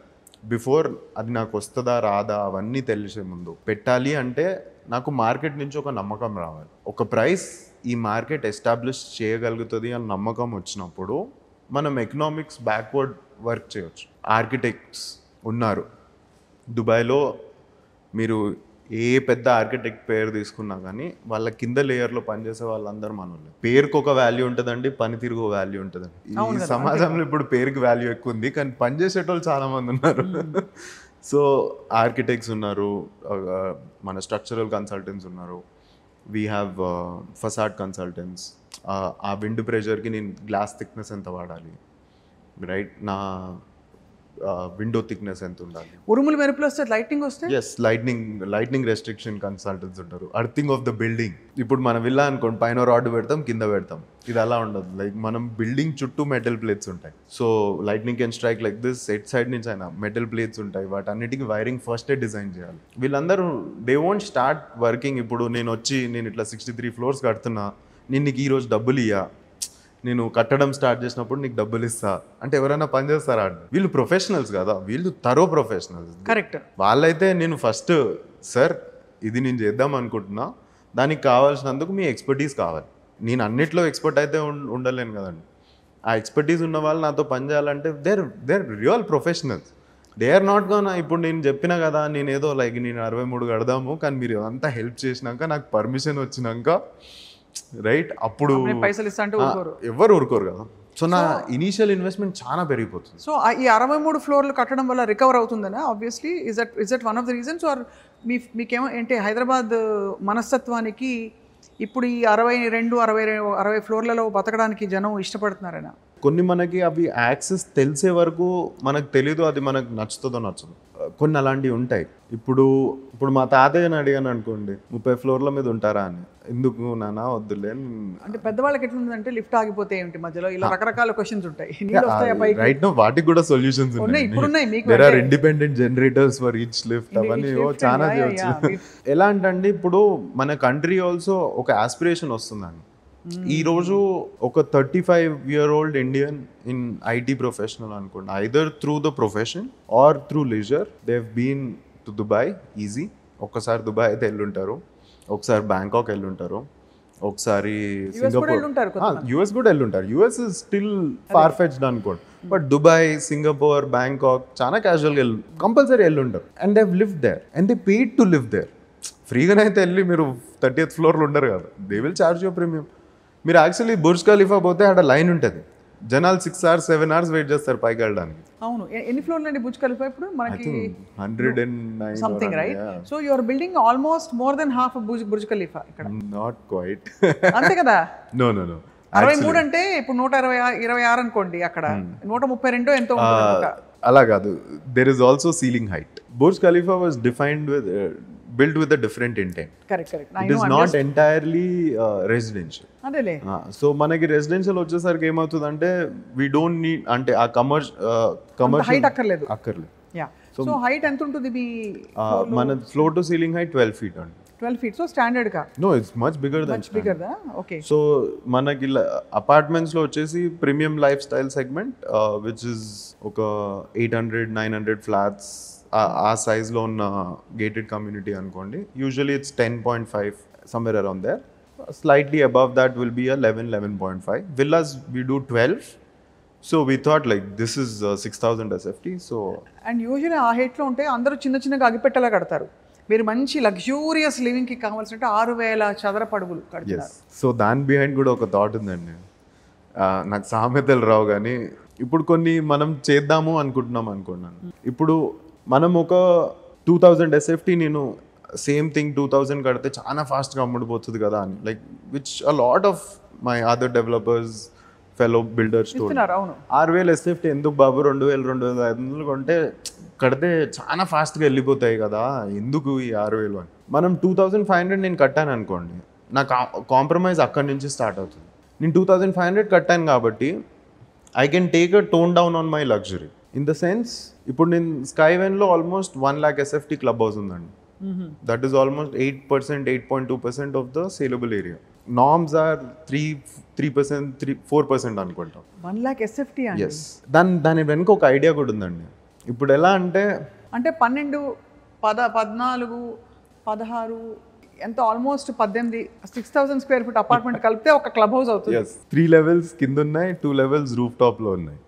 బిఫోర్ అది నాకు వస్తుందా రాదా అవన్నీ తెలిసే ముందు పెట్టాలి అంటే నాకు మార్కెట్ నుంచి ఒక నమ్మకం రావాలి. ఒక ప్రైస్ ఈ మార్కెట్ ఎస్టాబ్లిష్ చేయగలుగుతుంది అని నమ్మకం వచ్చినప్పుడు మనం ఎకనామిక్స్ బ్యాక్వర్డ్ వర్క్ చేయొచ్చు. ఆర్కిటెక్ట్స్ ఉన్నారు. దుబాయ్లో మీరు ఏ పెద్ద ఆర్కిటెక్ట్ పేరు తీసుకున్నా కానీ వాళ్ళ కింద లేయర్లో పనిచేసే వాళ్ళందరూ మనోళ్ళు. పేరుకు ఒక వాల్యూ ఉంటుందండి, పనితీరుకు ఒక వాల్యూ ఉంటుందండి. ఈ సమాజంలో ఇప్పుడు పేరుకి వాల్యూ ఎక్కువ ఉంది, కానీ పనిచేసేటోళ్ళు చాలా మంది ఉన్నారు. సో ఆర్కిటెక్ట్స్ ఉన్నారు, మన స్ట్రక్చరల్ కన్సల్టెంట్స్ ఉన్నారు, వీ హ్యావ్ ఫసాడ్ కన్సల్టెంట్స్. ఆ విండ్ ప్రెషర్కి నేను గ్లాస్ థిక్నెస్ ఎంత వాడాలి, రైట్, నా విండో థిక్నెస్ ఎంత ఉండాలి, ఉరుములు మెరుపులు వస్తే లైటింగ్ వస్తే ఎస్ లైట్నింగ్ రెస్ట్రిక్షన్ కన్సల్టెంట్స్ ఉంటారు, అర్థింగ్ ఆఫ్ ద బిల్డింగ్. ఇప్పుడు మనం విల్లా అనుకోండి, పైన రాడ్ పెడతాం, కింద పెడతాం, ఇది అలా ఉండదు. లైక్ మనం బిల్డింగ్ చుట్టూ మెటల్ ప్లేట్స్ ఉంటాయి. So lightning can strike like this, at side నుంచి అయినా మెటల్ ప్లేట్స్ ఉంటాయి, వాటన్నిటికీ వైరింగ్ ఫస్టే డిజైన్ చేయాలి. వీళ్ళందరూ దే వోంట్ స్టార్ట్ వర్కింగ్. ఇప్పుడు నేను ఇట్లా 63 floors కడుతున్నా, నేను నీకు ఈరోజు డబ్బులు ఇయ్యా, నేను కట్టడం స్టార్ట్ చేసినప్పుడు నీకు డబ్బులు ఇస్తా అంటే ఎవరైనా పని చేస్తారా? వీళ్ళు ప్రొఫెషనల్స్ కదా, వీళ్ళు తరో ప్రొఫెషనల్స్. కరెక్ట్. వాళ్ళైతే నేను ఫస్ట్ సార్ ఇది నేను చేద్దాం అనుకుంటున్నా, దానికి కావాల్సినందుకు మీ ఎక్స్పర్టీస్ కావాలి. నేను అన్నిట్లో ఎక్స్పర్ట్ అయితే ఉండలేను కదండి. ఆ ఎక్స్పర్టీస్ ఉన్న వాళ్ళు నాతో పని చేయాలంటే they're real professionals. They are not gone. ఇప్పుడు నేను చెప్పినా కదా, నేను ఏదో లైక్ నేను 63 కడదాము, కానీ మీరు అంతా హెల్ప్ చేసినాక నాకు పర్మిషన్ వచ్చినాక, రైట్, అప్పుడు పైసలు ఇస్తా అంటే ఎవరు ఊరుకోరు కదా. సో నా ఇనీషియల్ ఇన్వెస్ట్మెంట్ చాలా పెరిగిపోతుంది. సో ఈ 63 floors కట్టడం వల్ల రికవర్ అవుతుందనా? Obviously is that one of the reasons? Or మీకేమో ఏంటి హైదరాబాద్ మనస్తత్వానికి ఇప్పుడు ఈ 60 floorలలో బతకడానికి జనం ఇష్టపడుతున్నారైనా? కొన్ని మనకి అవి యాక్సెస్ తెలిసే వరకు మనకు తెలీదు అది మనకు నచ్చుతుందో నచ్చదు. కొన్ని అలాంటివి ఉంటాయి. ఇప్పుడు మా తాతయ్యని అడిగాను అనుకోండి, 30 floorల మీద ఉంటారా అని. ఎందుకు నాన్న వద్దులే అంటే పెద్దవాళ్ళకి ఎట్లుందంటే లిఫ్ట్ ఆగిపోతే ఏంటి మధ్యలో, ఇలా రకరకాల క్వశ్చన్స్ ఉంటాయి. రైట్ నో వాటికి కూడా సొల్యూషన్స్ ఉన్నాయి. There are independent generators for each lift, అవన్నీ చాలా చేయొచ్చు. ఎలా అంటే ఇప్పుడు మన కంట్రీ ఆల్సో ఒక ఆస్పిరేషన్ వస్తుందండి. ఈ రోజు ఒక 35-year-old Indian in IT professional అనుకోండి, either through the profession or through leisure they have been to Dubai easy. ఒక్కసారి దుబాయ్ అయితే వెళ్ళుంటారు, ఒకసారి బ్యాంకాక్ వెళ్ళుంటారు, ఒకసారి సింగపూర్, యుఎస్ కూడా వెళ్ళుంటారు. US is still far fetched అనుకోండి, బట్ దుబాయ్, సింగపూర్, బ్యాంకాక్ చాలా క్యాజువల్గా కంపల్సరీ వెళ్ళుంటారు. And they have lived there and they paid to live there. ఫ్రీగానే అయితే వెళ్ళి మీరు 30th floorలో ఉండరు కదా, they will charge you premium. మీరు యాక్చువల్లీ బుర్జ్ ఖలీఫా పోతే అక్కడ లైన్ ఉంటుంది, జనాలు 6 hours 7 hours వెయిట్ చేస్తారు పైకి వెళ్ళడానికి. అవును. ఎన్ని ఫ్లోర్లు అండి బుర్జ్ ఖలీఫా ఇప్పుడు మనకి? 109 something, right? So you are building almost more than half Burj Khalifa ఇక్కడ. Not quite. అంతే కదా? నో 63 అంటే ఇప్పుడు 126 అనుకోండి, అక్కడ 132 ఎంతో ఉంటుంది. అలా కాదు, there is also ceiling height. Burj Khalifa was defined with built with a different intent. Correct. It is not entirely residential. adele so manaki residential vachesariki em avutundante we don't need ante aa commercial height akkarledu. Yeah. So height ఎంత ఉంటుంది మీ మన floor to ceiling height 12 feet అండి. 12 feet. So standard ka? No, it's much bigger than much bigger da. Okay. So manaki apartments lo vachesi premium lifestyle segment which is oka 800-900 flats ఆ సైజ్లో ఉన్న gated community అనుకోండి. Usually it's 10.5 somewhere around there. Slightly above that will be 11.5. Villas we do 12. So we thought like this is 6,000 SFT. So and usually ఆ హైట్లో ఉంటే అందరూ చిన్నగా అగిపెట్టలా కడతారు. మీరు మంచి లగ్జూరియస్ లివింగ్కి కావాల్సిన 6,000 చదరపు అడుగులు కడతారు. సో దాని బిహైండ్ కూడా ఒక థాట్ ఉందండి. నాకు సామెతలు రావు కానీ ఇప్పుడు కొన్ని మనం చేద్దాము అనుకుంటున్నాం అనుకున్నాను. ఇప్పుడు మనం ఒక 2,000 SFT నేను సేమ్ థింగ్ 2,000 కడితే చాలా ఫాస్ట్గా అమ్ముడిపోతుంది కదా అని, like which a lot of my other developers fellow builders 6,000 SFT ఎందుకు బాబు, 2,000-2,500 కొంటే కడితే చాలా ఫాస్ట్గా వెళ్ళిపోతాయి కదా, ఎందుకు ఈ 6,000 అని. మనం 2,500 నేను కట్టాను అనుకోండి, నాకు కాంప్రమైజ్ అక్కడి నుంచి స్టార్ట్ అవుతుంది. నేను 2,500 కట్టాను కాబట్టి I can take a tone down on my luxury. In the sense ఇప్పుడు నేను Skyvine almost 1 lakh SFT club house ఉందండి. That is almost 8%, 8.2% of the saleable area. Norms are 3%, 4% అనుకుంటాం. 1 lakh SFT అండి. ఎస్. దాని వెనుక ఒక ఐడియా కూడా ఉందండి. ఇప్పుడు ఎలా అంటే 12, 14, 16 ఎంత ఆల్మోస్ట్ 18, 6,000 square feet అపార్ట్మెంట్ కలిపితే ఒక క్లబ్ హౌస్ అవుతుంది. 3 levels కింద ఉన్నాయి, 2 levels రూఫ్ టాప్లో ఉన్నాయి.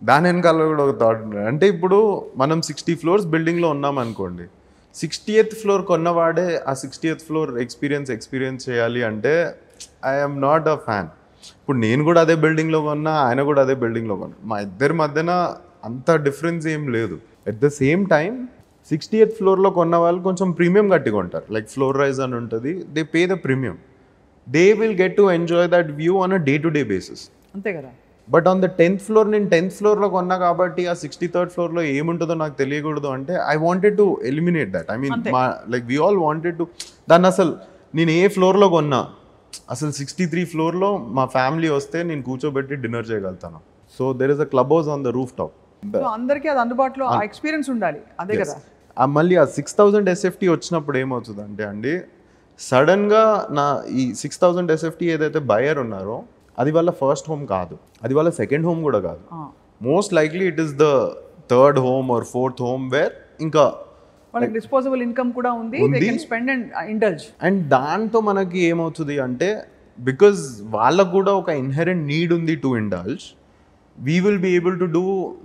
దాని వెనకాల కూడా ఒక థాట్ ఉంది. అంటే ఇప్పుడు మనం 60 ఫ్లోర్స్ బిల్డింగ్లో ఉన్నాం అనుకోండి, 60th ఫ్లోర్ కొన్నవాడే ఆ 60th ఫ్లోర్ ఎక్స్పీరియన్స్ చేయాలి అంటే ఐఎమ్ నాట్ అ ఫ్యాన్. ఇప్పుడు నేను కూడా అదే బిల్డింగ్లో కొన్నా, ఆయన కూడా అదే బిల్డింగ్లో కొన్నా, మా ఇద్దరి మధ్యన అంత డిఫరెన్స్ ఏం లేదు. At the same time 60th ఫ్లోర్లో కొన్న వాళ్ళు కొంచెం ప్రీమియం కట్టి కొంటారు, లైక్ ఫ్లోర్ రైజ్ అని ఉంటుంది, they pay the premium, they will get to enjoy that view on a day to day basis. అంతే కదా. But on the 10th floor, నేను 10th ఫ్లోర్లో కొన్నా కాబట్టి ఆ 63rd ఫ్లోర్లో ఏముంటుందో నాకు తెలియకూడదు అంటే I wanted to eliminate that. I mean మా like we all wanted to దాన్ని అసలు నేను ఏ ఫ్లోర్లో కొన్నా అసలు 63 ఫ్లోర్లో మా ఫ్యామిలీ వస్తే నేను కూర్చోబెట్టి డిన్నర్ చేయగలుగుతాను. So there is a club house on the roof top. So అందరికీ అది అందుబాటులో ఆ ఎక్స్పీరియన్స్ ఉండాలి. అదే కదా. మళ్ళీ ఆ 6000 SFT వచ్చినప్పుడు ఏమవుతుంది అంటే అండి, సడన్గా నా ఈ 6000 SFT ఏదైతే బయర్ ఉన్నారో అది వాళ్ళ ఫస్ట్ హోమ్ కాదు, అది వాళ్ళ సెకండ్ హోమ్ కూడా కాదు. Most likely it is the third home or fourth home where ఇంకా వాళ్ళకి డిస్పోజబుల్ ఇన్కమ్ కూడా ఉంది, they can spend and indulge. And దాంతో మనకి ఏమవుతుంది అంటే, బికాజ్ వాళ్ళకు కూడా ఒక ఇన్హెరెంట్ నీడ్ ఉంది to indulge, we will be able to do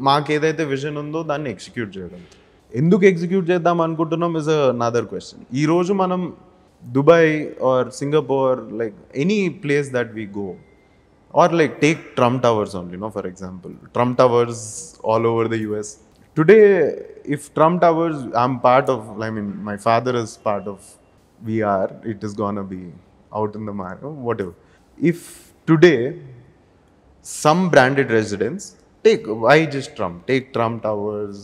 మాకు ఏదైతే విజన్ ఉందో దాన్ని ఎగ్జిక్యూట్ చేయగలుగుతాం. ఎందుకు ఎగ్జిక్యూట్ చేద్దాం అనుకుంటున్నాం ఇస్ అనదర్ క్వశ్చన్. ఈరోజు మనం Dubai or Singapore, like any place that we go, or like take Trump Towers only, for example, Trump Towers all over the US today. If Trump Towers, I'm part of, I mean my father is part of VR, it is gonna be out in the market, whatever. If today some branded residence take, why just take Trump Towers,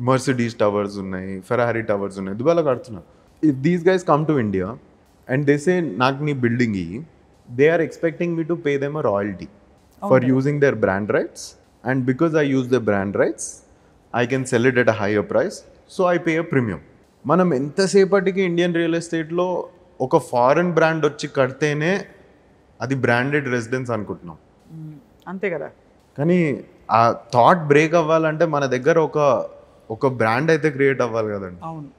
Mercedes Towers unnai, Ferrari Towers unnai, Dubai kadutuna. If these guys come to India and they say నాకు నీ building ఇయ్యి, they are expecting me to pay them a royalty for using their brand rights, and because I use their brand rights I can sell it at a higher price, so I pay a premium. మనం ఎంతసేపటికి Indian real ఎస్టేట్లో ఒక foreign brand వచ్చి కడితేనే అది branded residence అనుకుంటున్నాం. అంతే కదా. కానీ ఆ థాట్ బ్రేక్ అవ్వాలంటే మన దగ్గర ఒక బ్రాండ్ అయితే క్రియేట్ అవ్వాలి కదండి. అవును.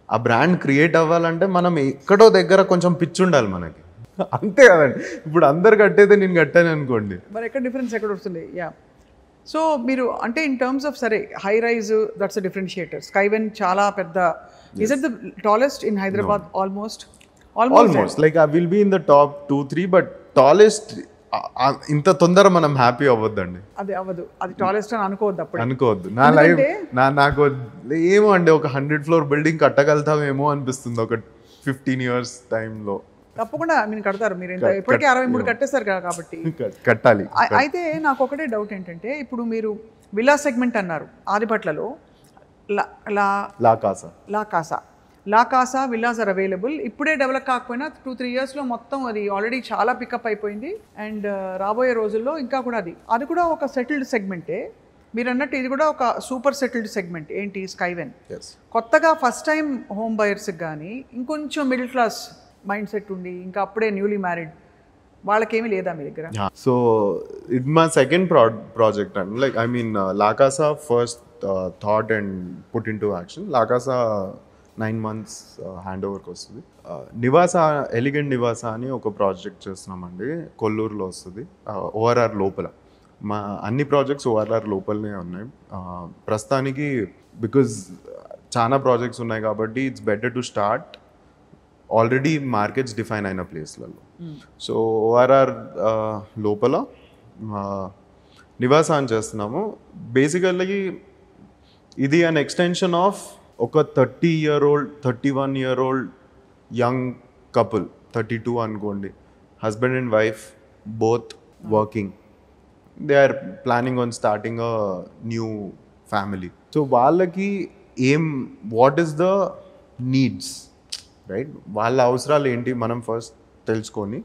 ఆ బ్రాండ్ క్రియేట్ అవ్వాలంటే మనం ఎక్కడో దగ్గర కొంచెం పిచ్చి ఉండాలి మనకి, అంతే కదండి. ఇప్పుడు అందరు కట్టేదే నేను కట్టాను అనుకోండి, మరి ఎక్కడ డిఫరెన్స్ ఎక్కడ వస్తుంది. యా. సో మీరు అంటే ఇన్ టర్మ్స్ ఆఫ్, సరే high rise that's a differentiator. స్కైవెన్ చాలా పెద్ద, is it the tallest in Hyderabad? Almost like I will be in the top 2-3, but tallest ఇంత తొందర మనం హ్యాపీ అవ్వద్దండి. అది అవ్వదు, అది టాలెస్ట్ అని అనుకోవద్దు. నా లైఫ్ నాకు ఏమో అండి, ఒక 100 ఫ్లోర్ బిల్డింగ్ కట్టగలుగుతామేమో అనిపిస్తుంది ఒక 15 years టైంలో. తప్పకుండా మీరు కడతారు. మీరు ఇప్పటికే 63 కట్టేస్తారు కాబట్టి కట్టాలి. అయితే నాకు ఒకటే డౌట్ ఏంటంటే, ఇప్పుడు మీరు విల్లా సెగ్మెంట్ అన్నారు ఆదిపట్లలో, లా కాసా విల్లాస్ ఆర్ అవైలబుల్. ఇప్పుడే డెవలప్ కాకపోయినా 2-3 yearsలో మొత్తం అది ఆల్రెడీ చాలా పికప్ అయిపోయింది. అండ్ రాబోయే రోజుల్లో ఇంకా కూడా అది కూడా ఒక సెటిల్డ్ సెగ్మెంటే. మీరు అన్నట్టు ఇది కూడా ఒక సూపర్ సెటిల్డ్ సెగ్మెంట్. ఏంటి స్కైవెన్ కొత్తగా ఫస్ట్ టైం హోమ్ బయర్స్కి కానీ, ఇంకొంచెం మిడిల్ క్లాస్ మైండ్ సెట్ ఉండి ఇంకా అప్పుడే న్యూలీ మ్యారీడ్ వాళ్ళకేమీ లేదా మీ దగ్గర? సో ఇది మా సెకండ్ ప్రాజెక్ట్ అండి. Like I mean La Casa first thought and put into action. La Casa 9 months hand ఓవర్కి వస్తుంది. నివాసా, ఎలిగెంట్ నివాసా అని ఒక ప్రాజెక్ట్ చేస్తున్నామండి, కొల్లూరులో వస్తుంది, ఓఆర్ఆర్ లోపల. మా అన్ని ప్రాజెక్ట్స్ ఓఆర్ఆర్ లోపలనే ఉన్నాయి ప్రస్తుతానికి, బికాజ్ చాలా ప్రాజెక్ట్స్ ఉన్నాయి కాబట్టి it's better to start already markets define అయిన ప్లేస్లలో. సో ఓఆర్ఆర్ లోపల నివాసా అని చేస్తున్నాము. బేసికల్లీ ఇది అన్ ఎక్స్టెన్షన్ ఆఫ్ ఒక 30-year-old 31-year-old యంగ్ కపుల్, 32 అనుకోండి, husband and wife both working, they are planning on starting a new family. So వాళ్ళకి what is the needs, right? వాళ్ళ అవసరాలు ఏంటి మనం ఫస్ట్ తెలుసుకొని,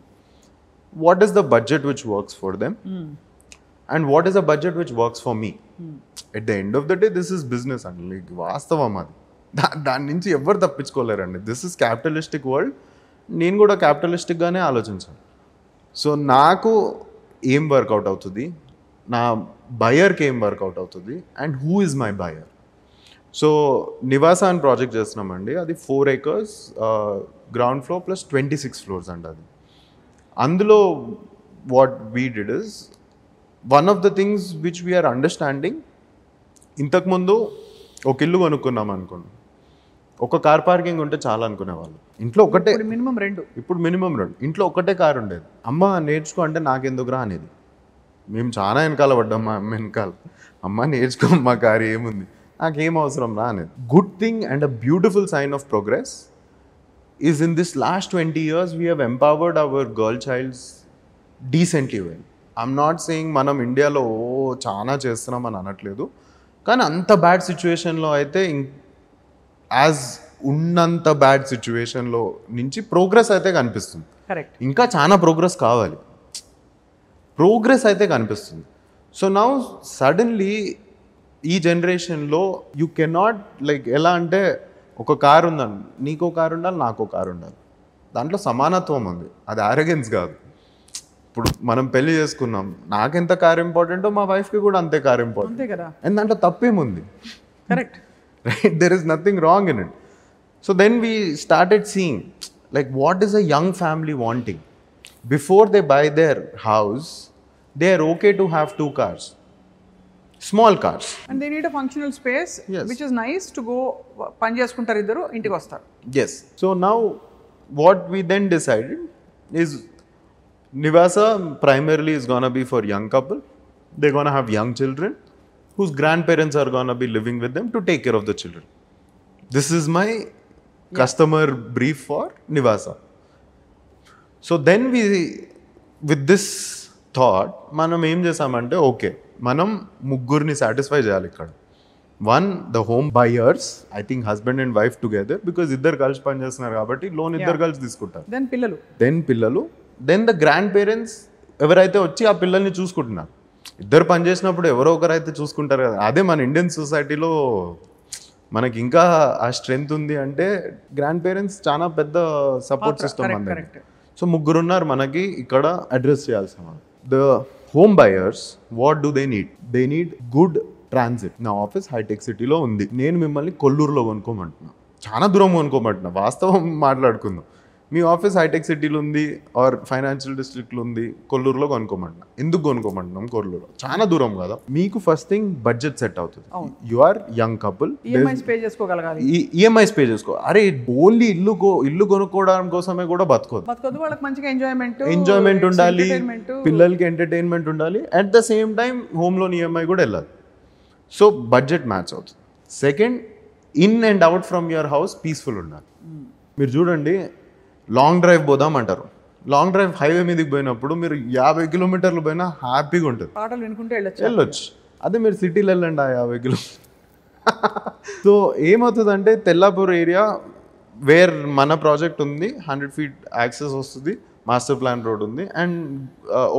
what is the budget which works for them and what is the budget which works for me. At the end of the day this is business అండి, like వాస్తవం అది, దాని నుంచి ఎవరు తప్పించుకోలేరండి. This is capitalistic world. నేను కూడా క్యాపిటలిస్టిక్గానే ఆలోచించాను. సో నాకు ఏం వర్కౌట్ అవుతుంది, నా బయర్కి ఏం వర్కౌట్ అవుతుంది, and who is my buyer. So Nivasa అని ప్రాజెక్ట్ చేస్తున్నామండి. అది 4 acres ground floor plus 26 floors అండి. అది అందులో what we did is one of the things which we are understanding, ఇంతకుముందు ఒక ఇల్లు కొనుక్కున్నాం అనుకోండి, ఒక కార్ పార్కింగ్ ఉంటే చాలా అనుకునేవాళ్ళు. ఇంట్లో ఒకటే, మినిమం 2, ఇప్పుడు మినిమం 2. ఇంట్లో ఒకటే కారు ఉండేది. అమ్మ నేర్చుకో అంటే నాకెందుకురా అనేది. మేము చాలా వెనకాల పడ్డాం మా అమ్మ వెనకాల. అమ్మ నేర్చుకో, మా కారు ఏముంది, నాకేం అవసరం రా అనేది. Good thing and a beautiful sign of progress is in this last 20 years we have empowered our girl childs decently well. I'm not saying మనం ఇండియాలో చాలా చేస్తున్నాం అని అనట్లేదు, కానీ అంత బ్యాడ్ సిచ్యువేషన్లో అయితే యాజ్ ఉన్నంత బ్యాడ్ సిచ్యువేషన్లో నుంచి ప్రోగ్రెస్ అయితే కనిపిస్తుంది. కరెక్ట్. ఇంకా చాలా ప్రోగ్రెస్ కావాలి, ప్రోగ్రెస్ అయితే కనిపిస్తుంది. సో నౌ సడన్లీ ఈ జనరేషన్లో యూ కెనాట్ లైక్ ఎలా అంటే, ఒక కారు ఉందండి, నీకో కారు ఉండాలి, నాకో కారు ఉండాలి, దాంట్లో సమానత్వం ఉంది, అది ఆరోగెన్స్ కాదు. ఇప్పుడు మనం పెళ్లి చేసుకున్నాం, నాకెంత కార్ ఇంపార్టెంటో మా వైఫ్కి కూడా అంతే కార్ ఇంపార్టెంట్. అంతే కదా. అండ్ దాంట్లో తప్పేముంది? Correct. Right? There is nothing wrong in it. So then we started seeing, like, what is a young family wanting? Before they buy their house, they are okay to have 2 cars. Small cars. And they need a functional space, Yes. which is nice to go పని చేసుకుంటారు, ఇద్దరు ఇంటికి వస్తారు. Yes. So now what we then decided is Nivasa primarily is gonna be for young couple. They're gonna have young children whose grandparents are gonna be living with them to take care of the children. This is my customer brief for Nivasa. So then we, with this thought, మనం ఏం చేసామంటే, okay మనం ముగ్గురిని satisfy చేయాలి ఇక్కడ. One, the home buyers, I think husband and wife together, because ఇద్దరు కలిసి పని చేస్తున్నారు కాబట్టి లోన్ ఇద్దరు కలిసి తీసుకుంటారు. దెన్ పిల్లలు, దెన్ ద గ్రాండ్ పేరెంట్స్ ఎవరైతే వచ్చి ఆ పిల్లల్ని చూసుకుంటున్నారు. ఇద్దరు పని చేసినప్పుడు ఎవరో ఒకరైతే చూసుకుంటారు కదా. అదే మన ఇండియన్ సొసైటీలో మనకి ఇంకా ఆ స్ట్రెంగ్త్ ఉంది అంటే గ్రాండ్ పేరెంట్స్ చాలా పెద్ద సపోర్ట్ సిస్టమ్ అందరికి. సో ముగ్గురు ఉన్నారు మనకి ఇక్కడ అడ్రస్ చేయాల్సిన. The home buyers, what do they need? They need good transit. నా ఆఫీస్ హైటెక్ సిటీలో ఉంది, నేను మిమ్మల్ని కొల్లూరులో కొనుక్కోమంటున్నా, చాలా దూరం కొనుక్కోమంటున్నా. వాస్తవం మాట్లాడుకుందాం, మీ ఆఫీస్ హైటెక్ సిటీలో ఉంది ఆర్ ఫైనాన్షియల్ డిస్ట్రిక్ట్లో ఉంది, కొల్లూరులో కొనుక్కోమంటున్నా. ఎందుకు కొనుక్కోమంటున్నాం? కొల్లూరు చాలా దూరం కదా. మీకు ఫస్ట్ థింగ్ బడ్జెట్ సెట్ అవుతుంది. You are young couple, EMIs pay చేసుకోగలగాలి. ఈఎంఐస్ పే చేసుకో. అరే ఓన్లీ ఇల్లు కొనుక్కోవడం కోసమే కూడా బతకొద్దు. వాళ్ళకి మంచిగా ఎంజాయ్మెంట్ ఉండాలి, పిల్లలకి ఎంటర్టైన్మెంట్ ఉండాలి, at the same time home loan EMI కూడా వెళ్ళాలి. సో బడ్జెట్ మ్యాచ్ అవుతుంది. Second, in and out from your house peaceful ఉండాలి. మీరు చూడండి, లాంగ్ డ్రైవ్ పోదామంటారు. లాంగ్ డ్రైవ్ హైవే మీదకి పోయినప్పుడు మీరు 50 kilometers పోయినా హ్యాపీగా ఉంటుంది, పాటలు వినుకుంటే వెళ్ళొచ్చు. అదే మీరు సిటీలో వెళ్ళండి ఆ 50 kilometers. సో ఏమవుతుందంటే, తెల్లాపూర్ ఏరియా వేర్ మన ప్రాజెక్ట్ ఉంది, 100 feet యాక్సెస్ వస్తుంది, మాస్టర్ ప్లాన్ రోడ్ ఉంది, and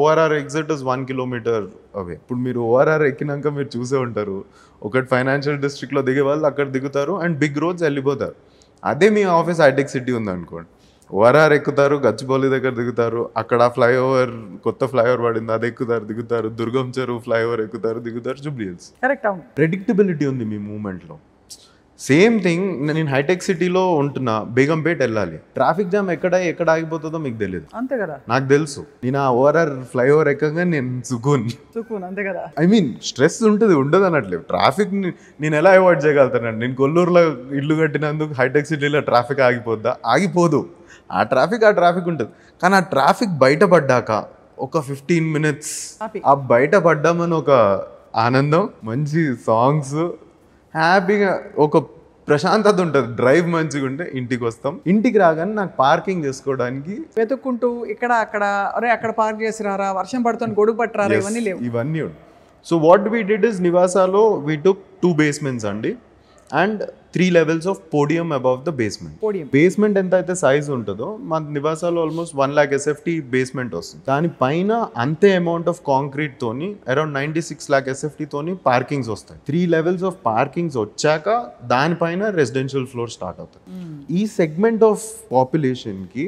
ORR exit is 1 kilometer అవే. ఇప్పుడు మీరు ఓఆర్ఆర్ ఎక్కినాక మీరు చూసే ఉంటారు, ఒకటి ఫైనాన్షియల్ డిస్ట్రిక్ట్లో దిగే వాళ్ళు అక్కడ దిగుతారు అండ్ బిగ్ రోడ్స్ వెళ్ళిపోతారు. అదే మీ ఆఫీస్ హైటెక్ సిటీ ఉంది అనుకోండి, ఓఆర్ఆర్ ఎక్కుతారు, గచ్చిబౌలి దగ్గర దిగుతారు, అక్కడ ఫ్లైఓవర్, కొత్త ఫ్లైఓవర్ పడింది, అది ఎక్కుతారు దిగుతారు, దుర్గం చెరువు ఫ్లైఓవర్ ఎక్కుతారు దిగుతారు, జూబ్లీ హిల్స్. కరెక్ట్. ప్రెడిక్టబిలిటీ ఉంది మీ మూవ్మెంట్లో. సేమ్ థింగ్, నేను హైటెక్ సిటీలో ఉంటున్నా, బేగంపేట వెళ్ళాలి, ట్రాఫిక్ జామ్ ఎక్కడ ఆగిపోతుందో మీకు తెలియదు, అంతే కదా. నాకు తెలుసు. నేను ఆ ఓఆర్ఆర్ ఫ్లైఓవర్ ఎక్కగా నేను సుకూన్, అంతే కదా. ఐ మీన్ స్ట్రెస్ ఉంటుంది, ఉండదు అనట్లేదు. ట్రాఫిక్ నేను ఎలా అవాయిడ్ చేయగలుగుతానండి? నేను కొల్లూరులో ఇల్లు కట్టినందుకు హైటెక్ సిటీలో ట్రాఫిక్ ఆగిపోద్దా? ఆగిపోదు. ఆ ట్రాఫిక్ ఉంటుంది. కానీ ఆ ట్రాఫిక్ బయటపడ్డాక ఒక 15 minutes ఆ బయటపడ్డామని ఒక ఆనందం, మంచి సాంగ్స్, హ్యాపీగా ఒక ప్రశాంతత ఉంటుంది. డ్రైవ్ మంచిగా ఉంటే ఇంటికి వస్తాం. ఇంటికి రాగానే నాకు పార్కింగ్ చేసుకోవడానికి వెతుక్కుంటూ ఇక్కడ అక్కడ, అరే అక్కడ పార్క్ చేసిరారా, వర్షం పడుతుంది గొడుగు పట్టరారా, ఇవన్నీ లేవు. ఇవన్నీ. So what we did is, నివాసాలో వీ టుక్ 2 basements అండి, అండ్ 3 levels of podium above the basement. Basement ఎంత అయితే సైజ్ ఉంటుందో మన నివాసాలో ఆల్మోస్ట్ 1 lakh SFT బేస్మెంట్ వస్తుంది. దానిపైన అంతే అమౌంట్ ఆఫ్ కాంక్రీట్ తోని అరౌండ్ 96 lakh SFT తోని పార్కింగ్స్ వస్తాయి. 3 levels ఆఫ్ పార్కింగ్స్ వచ్చాక దానిపైన రెసిడెన్షియల్ ఫ్లోర్ స్టార్ట్ అవుతుంది. ఈ సెగ్మెంట్ ఆఫ్ పాపులేషన్ కి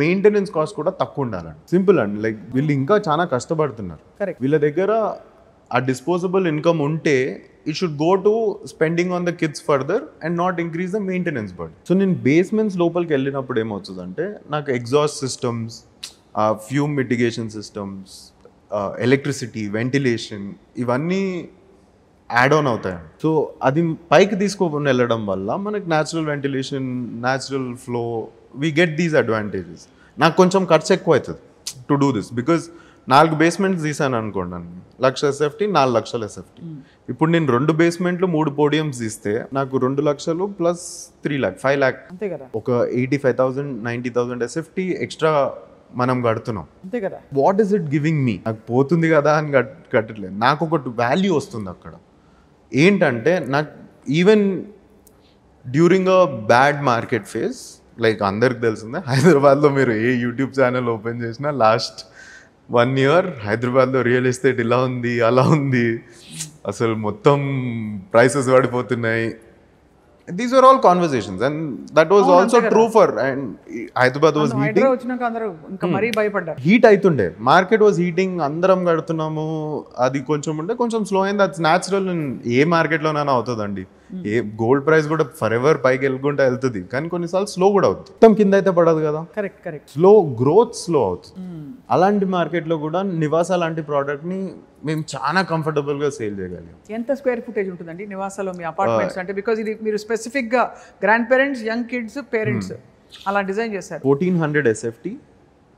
మెయింటెనెన్స్ కాస్ట్ కూడా తక్కువ ఉండాలండి. సింపుల్ అండి, లైక్ వీళ్ళు ఇంకా చాలా కష్టపడుతున్నారు. వీళ్ళ దగ్గర ఆ డిస్పోజబుల్ ఇన్కమ్ ఉంటే it should go to spending on the kids further and not increase the maintenance burden. So నేను బేస్మెంట్స్ లోపలికి వెళ్ళినప్పుడు ఏమవుతుందంటే, నాకు exhaust systems, fume mitigation systems, electricity, ventilation ఇవన్నీ యాడ్ ఆన్ అవుతాయి. సో అది పైకి తీసుకొని వెళ్ళడం వల్ల మనకి natural ventilation, natural flow, we get these advantages. నాకు కొంచెం ఖర్చు ఎక్కువ అవుతుంది to do this, because 4 basements తీసాను అనుకోండి, 1,00,000 SFT, 4,00,000 SFT. ఇప్పుడు నేను 2 basements 3 podiums తీస్తే నాకు 2,00,000 ప్లస్ 3,00,000, 5,00,000, అంతే కదా, ఒక 85,000 90,000 SFT ఎక్స్ట్రా మనం కడుతున్నాం. అంతే కదా. What is it giving me? నాకు పోతుంది కదా అని కట్టట్లేదు, నాకు ఒక వాల్యూ వస్తుంది అక్కడ. ఏంటంటే నాకు even during a bad market phase, like అందరికి తెలిసిందే, హైదరాబాద్లో మీరు ఏ యూట్యూబ్ ఛానల్ ఓపెన్ చేసినా లాస్ట్ 1 year హైదరాబాద్లో రియల్ ఎస్టేట్ ఇలా ఉంది అలా ఉంది, అసలు మొత్తం ప్రైసెస్ పడిపోతున్నాయి. These are all conversations and that was also true for, and Hyderabad was heating. వచ్చినాక అందరూ ఇంకా మరీ భయపడ్డారు. హీట్ అవుతుండే, మార్కెట్ వాజ్ హీటింగ్, అందరం కడుతున్నాము, అది కొంచెం ఉంటే కొంచెం స్లో అయింది. దట్స్ న్యాచురల్, ఏ మార్కెట్లోనైనా అవుతుందండి. ఏ గోల్డ్ ప్రైస్ కూడా ఫర్ ఎవర్ పైకి వెళ్ళుకుంటా వెళ్తుంది, కానీ కొన్నిసార్లు స్లో కూడా అవుతుంది. మొత్తం కింద అయితే పడదు కదా. Correct correct. Slow growth slow అవుతుంది. అలాంటి మార్కెట్లో కూడా నివాస లాంటి ప్రోడక్ట్ని మేము చాలా కంఫర్టబుల్గా సేల్ చేయగలిగాం. ఎంత స్క్వేర్ ఫుటేజ్ ఉంటుందండి నివాసాలో మీ అపార్ట్మెంట్స్ అంటే? బికాజ్ ఇది మీరు స్పెసిఫిక్గా grand parents, young kids, parents అలా డిజైన్ చేశారు. 1,400 SFT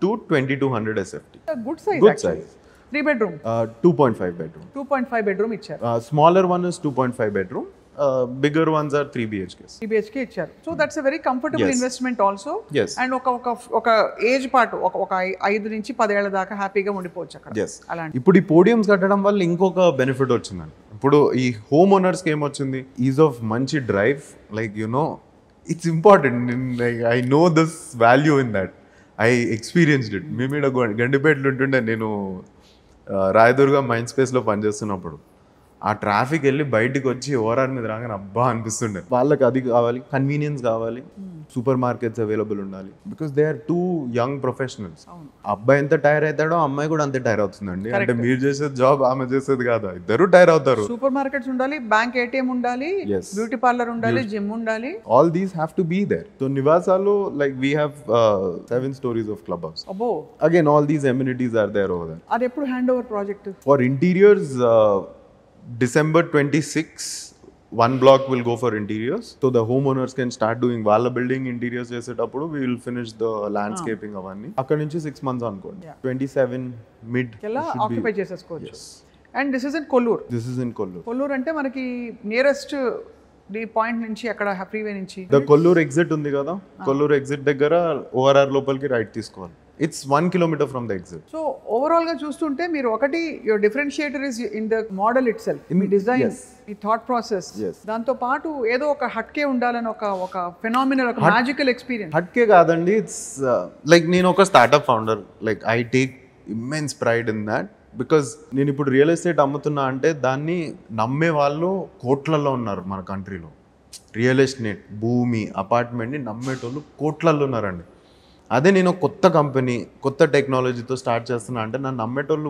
to 2,200 SFT. Good size. Good size. 3 bedroom. 2.5 bedroom. 2.5 bedroom ఇచ్చారు. Smaller one is 2.5 bedroom. Bigger ones are 3 BHKs. 3 BHK ఇచ్చారు. So that's a very comfortable investment also. Yes. And ఒక age పాటు ఒక 5 నుంచి 10 ఏళ్ల దాకా హ్యాపీగా ఉండిపోవచ్చు అక్కడ. Yes. అలాంటి ఇప్పుడు ఈ పోడియంస్ కట్టడం వల్ల ఇంకొక బెనిఫిట్ వచ్చిందండి. ఇప్పుడు ఈ హోమ్ ఓనర్స్కి ఏమొచ్చింది? ఈజ్ ఆఫ్ మంచి drive, like it's important. Like I know this value in that, I experienced it. మేము ఇక్కడ గండిపేటలు ఉంటుండే, నేను రాయదుర్గ మైండ్ స్పేస్లో పనిచేస్తున్నప్పుడు ఆ ట్రాఫిక్ వెళ్ళి బయటికి వచ్చి ఓఆర్ఆర్ మీద రాగానే అబ్బా అనిపిస్తుండే. వాళ్ళకి అది కావాలి, కన్వీనియన్స్ కావాలి, సూపర్ మార్కెట్స్ అవైలబుల్ ఉండాలి, because they are 2 young professionals. అబ్బాయి ఎంత టైర్ అవుతాడో అమ్మాయి కూడా అంతే టైర్ అవుతుందండి. అంటే మీరు చేసేది జాబ్, ఆమె చేసేది కాదు, ఇద్దరు టైర్ అవుతారు. సూపర్ మార్కెట్స్ ఉండాలి, బ్యాంక్ ATM ఉండాలి, బ్యూటీ పార్లర్ ఉండాలి, జిమ్ ఉండాలి. All these have to be there. So Nivasalo, like we have 7 stories of clubhouse. అబ్బో. Again, all these amenities are there over there. అది ఎప్పుడు hand over project? For interiors, December 26, 1 block will go for interiors. So the homeowners can start doing వాళ్ళ building interiors చేసేటప్పుడు we will finish the landscaping అవన్నీ. అక్కడ నుంచి 6 months అనుకోండి. 27 mid ఎలా occupy చేసేసుకోవచ్చు. And this is in Kollur. This is in Kollur. Kollur అంటే మనకి నియరెస్ట్ ఈ పాయింట్ నుంచి అక్కడ ఫ్రీవే నుంచి ద కొల్లూరు ఎగ్జిట్ ఉంది కదా, కొల్లూరు ఎగ్జిట్ దగ్గర ORR లోపలికి రైట్ తీసుకోవాలి. It's 1 kilometer from the exit. So overall గా చూస్తుంటే మీరు ఒకటి your differentiator is in the model it self, me design, me thought process. దాంతో పాటు ఏదో ఒక హట్కే ఉండాలని ఒక ఫెనామినల్, ఒక మ్యాజికల్ ఎక్స్పీరియన్స్. హట్కే కాదండి, ఇట్స్ లైక్ నేను ఒక startup founder, like I take immense pride in that. Because నేను ఇప్పుడు రియల్ ఎస్టేట్ అమ్ముతున్నా అంటే దాన్ని నమ్మే వాళ్ళు కోట్లలో ఉన్నారు మన కంట్రీలో. రియల్ ఎస్టేట్, భూమి, అపార్ట్మెంట్ని నమ్మేటోళ్ళు కోట్లలో ఉన్నారండి. అదే నేను కొత్త కంపెనీ, కొత్త టెక్నాలజీతో స్టార్ట్ చేస్తున్నా అంటే నన్ను నమ్మేటోళ్ళు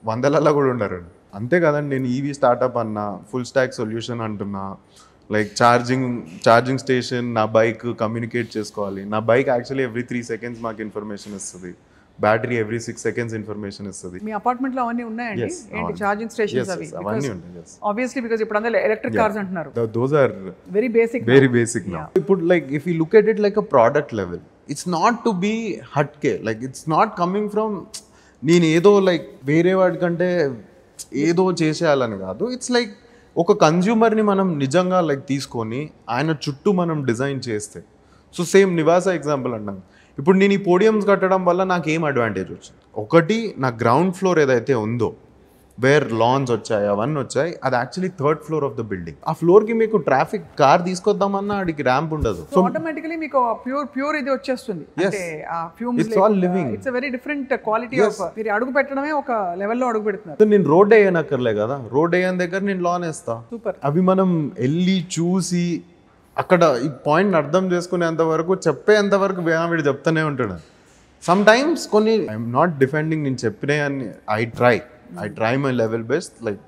100లలో కూడా ఉండారండి. అంతే కదండి, నేను ఈవీ స్టార్ట్అప్ అన్నా, ఫుల్ స్టాక్ సొల్యూషన్ అంటున్నా, లైక్ ఛార్జింగ్ స్టేషన్, నా బైక్ కమ్యూనికేట్ చేసుకోవాలి. నా బైక్ యాక్చువల్లీ ఎవ్రీ 3 seconds మాకు ఇన్ఫర్మేషన్ ఇస్తుంది, బ్యాటరీ ఎవ్రీ 6 seconds ఇన్ఫర్మేషన్ ఇస్తుంది. మీ అపార్ట్మెంట్ లో అవన్నీ ఉన్నాయండి? ఏంటి ఛార్జింగ్ స్టేషన్స్ అవి? అవన్నీ ఉంటాయి. ఆబ్వియస్లీ బికాజ్ ఇప్పుడు అందరూ ఎలక్ట్రిక్ కార్స్ అంటున్నారు. Those are very basic now. ఇప్పుడు like if you look at it like a product level, it's not to be హట్కే, like it's not coming from నేను ఏదో లైక్ వేరే వాడికంటే ఏదో చేసేయాలని కాదు. ఇట్స్ లైక్ ఒక కన్జ్యూమర్ని మనం నిజంగా లైక్ తీసుకొని ఆయన చుట్టూ మనం డిజైన్ చేస్తే. సో సేమ్ నివాస ఎగ్జాంపుల్ అంటాం. ఇప్పుడు నేను ఈ పోడియంస్ కట్టడం వల్ల నాకు ఏం అడ్వాంటేజ్ వచ్చింది? ఒకటి, నా గ్రౌండ్ ఫ్లోర్ ఏదైతే ఉందో, వేర్ లాన్స్ వచ్చాయి, అవన్నీ వచ్చాయి, అది actually 3rd floor of the building. ఆ ఫ్లోర్కి మీకు ట్రాఫిక్ కార్ తీసుకొద్దామన్నా అడిగి ర్యాంప్ ఉండదు. సో ఆటోమేటికలీ మీకు ప్యూర్ ఇది వచ్చేస్తుంది. అంటే ఆ fumes, it's all living. It's a very different quality of, మీరు అడుగు పెట్టడమే ఒక లెవెల్లో అడుగు పెడుతున్నారు. సో నేను రోడ్ వేయనక్కర్లే కదా, రోడ్ వేయని దగ్గర నేను లాన్ వేస్తా. సూపర్. అవి మనం వెళ్ళి చూసి అక్కడ ఈ పాయింట్ అర్థం చేసుకునేంత వరకు, చెప్పేంత వరకు వీడు చెప్తానే ఉంటాడు. సమ్ టైమ్స్ కొన్ని ఐఎమ్ నాట్ డిఫెండింగ్, నేను చెప్పినవి అన్ని I try my level best, like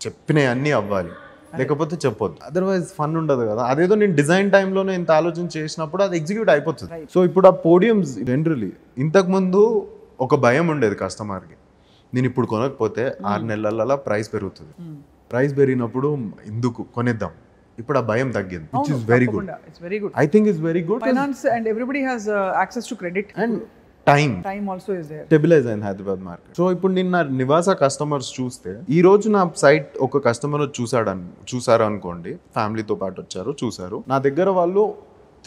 చెప్పినవి అన్నీ అవ్వాలి, లేకపోతే చెప్పొద్దు, అదర్వైజ్ ఫన్ ఉండదు కదా. అదేదో నేను డిజైన్ టైంలోనే ఇంత ఆలోచన చేసినప్పుడు అది ఎగ్జిక్యూట్ అయిపోతుంది. సో ఇప్పుడు ఆ పోడియంస్ జనరలీ ఇంతకుముందు ఒక భయం ఉండేది కస్టమర్కి, నేను ఇప్పుడు కొనకపోతే 6 నెలల ప్రైస్ పెరుగుతుంది. ప్రైస్ పెరిగినప్పుడు ఎందుకు కొనేద్దాం, ఇప్పుడు ఆ భయం తగ్గింది, which is very good. It's very good. I think it's very good. Finance and everybody has access to credit and time also is there. Stabilize అయింది హైదరాబాద్ మార్కెట్. సో ఇప్పుడు నిన్న నివాస కస్టమర్స్ చూస్తే ఈ రోజు నా సైట్ ఒక కస్టమర్ చూసారు అనుకోండి, ఫ్యామిలీతో పాటు వచ్చారు చూసారు, నా దగ్గర వాళ్ళు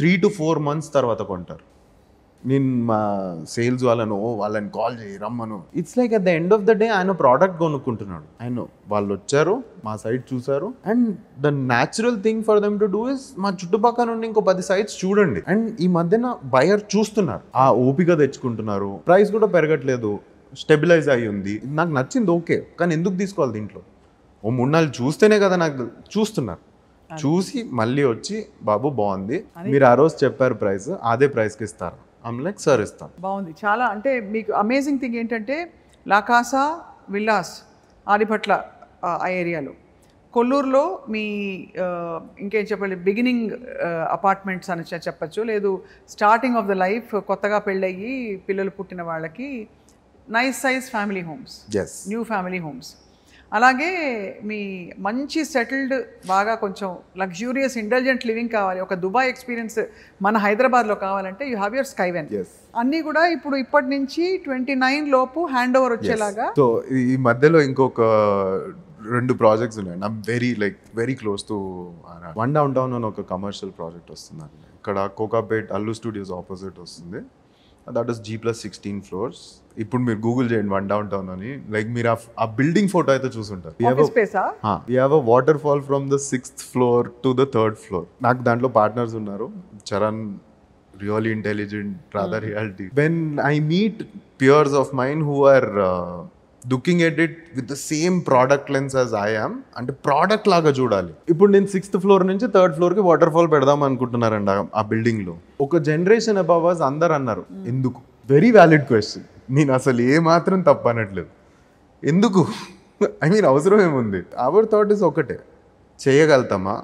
3 to 4 months తర్వాత కొంటారు. నేను మా సేల్స్ వాళ్ళని కాల్ చేయి రమ్మను. It's like at the end of the day ఆయన ప్రోడక్ట్ కొనుక్కుంటున్నాడు. ఆయన వాళ్ళు వచ్చారు, మా సైట్ చూసారు, and the natural thing for them to do is మా చుట్టుపక్కల నుండి ఇంకో 10 sites చూడండి. అండ్ ఈ మధ్యన బయర్ చూస్తున్నారు, ఆ ఓపిక తెచ్చుకుంటున్నారు, ప్రైస్ కూడా పెరగట్లేదు, స్టెబిలైజ్ అయ్యి ఉంది. నాకు నచ్చింది ఓకే, కానీ ఎందుకు తీసుకోవాలి దీంట్లో? ఓ 3-4 చూస్తేనే కదా నాకు చూస్తున్నారు. చూసి మళ్ళీ వచ్చి బాబు బాగుంది, మీరు ఆ రోజు చెప్పారు ప్రైస్, అదే ప్రైస్కి ఇస్తారు. లైక్ సార్ ఇస్తాను. బాగుంది చాలా. అంటే మీకు అమేజింగ్ థింగ్ ఏంటంటే లాకాసా విల్లాస్ ఆదిపట్ల ఆ ఏరియాలో, కొల్లూరులో మీ ఇంకేం చెప్పాలి, బిగినింగ్ అపార్ట్మెంట్స్ అని చెప్పచ్చు, లేదు స్టార్టింగ్ ఆఫ్ ద లైఫ్, కొత్తగా పెళ్ళయ్యి పిల్లలు పుట్టిన వాళ్ళకి nice size family homes, new family homes. అలాగే మీ మంచి సెటిల్డ్, బాగా కొంచెం లగ్జూరియస్ ఇంటెలిజెంట్ లివింగ్ కావాలి, ఒక దుబాయ్ ఎక్స్పీరియన్స్ మన హైదరాబాద్లో కావాలంటే యూ హ్యావ్ యువర్ స్కైవెన్. అన్నీ కూడా ఇప్పటి నుంచి 29 లోపు హ్యాండ్ ఓవర్ వచ్చేలాగా. సో ఈ మధ్యలో ఇంకొక 2 ప్రాజెక్ట్స్ ఉన్నాయి. నా very close to one down town అని ఒక కమర్షియల్ ప్రాజెక్ట్ వస్తుందండి. ఇక్కడ కోకాపేట్ అల్లు స్టూడియోస్ ఆపోజిట్ వస్తుంది. That is G+16 floors. ఇప్పుడు మీరు గూగుల్ చేయండి వన్ డౌన్ టౌన్ అని, లైక్ మీరు ఆ బిల్డింగ్ ఫోటో అయితే చూసుంటారు. We have a waterfall from the 6th floor to the 3rd floor. నాకు దాంట్లో పార్ట్నర్స్ ఉన్నారు, Charan really intelligent, Radha reality. When I meet peers of mine who are looking at it with the same product lens as I am, అంటే product లాగా చూడాలి. ఇప్పుడు నేను 6th floor నుంచి 3rd floor కి వాటర్ ఫాల్ పెడదాం అనుకుంటున్నారండి ఆ బిల్డింగ్ లో. ఒక జనరేషన్ అబవ్ అస్ అందరు అన్నారు ఎందుకు. వెరీ వ్యాలిడ్ క్వశ్చన్, నేను అసలు ఏ మాత్రం తప్పు అనట్లేదు. ఎందుకు, ఐ మీన్ అవసరం ఏముంది? అవర్ థాట్ ఇస్ ఒకటే, చేయగలుగుతామా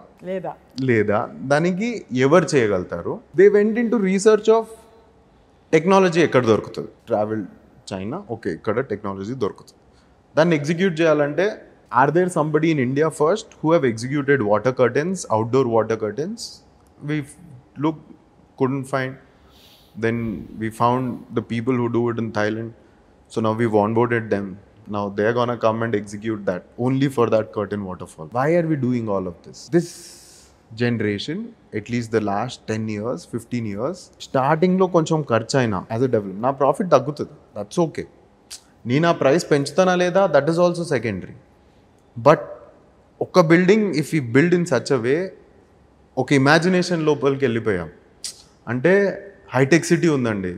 లేదా, దానికి ఎవరు చేయగలుగుతారు. They went in to research of technology ఎక్కడ దొరుకుతుంది. ట్రావెల్ చైనా, ఓకే ఇక్కడ టెక్నాలజీ దొరుకుతుంది, దాన్ని ఎగ్జిక్యూట్ చేయాలంటే are there somebody in India first who have executed water curtains, outdoor water curtains. We look couldn't find, then we found the people who do it in Thailand, so now we've onboarded them. Now they're gonna come and execute that only for that curtain waterfall. Why are we doing all of this generation, at least the last 10 years 15 years, starting లో కొంచెం ఖర్చు అయినా as a develop నా profit తగ్గుతుంది, that's okay. నేను ఆ price పెంచుతానా లేదా, that is also secondary. But ఒక building if you build in such a way, ఒక ఇమాజినేషన్ లోపలికి వెళ్ళిపోయాం. అంటే హైటెక్ సిటీ ఉందండి,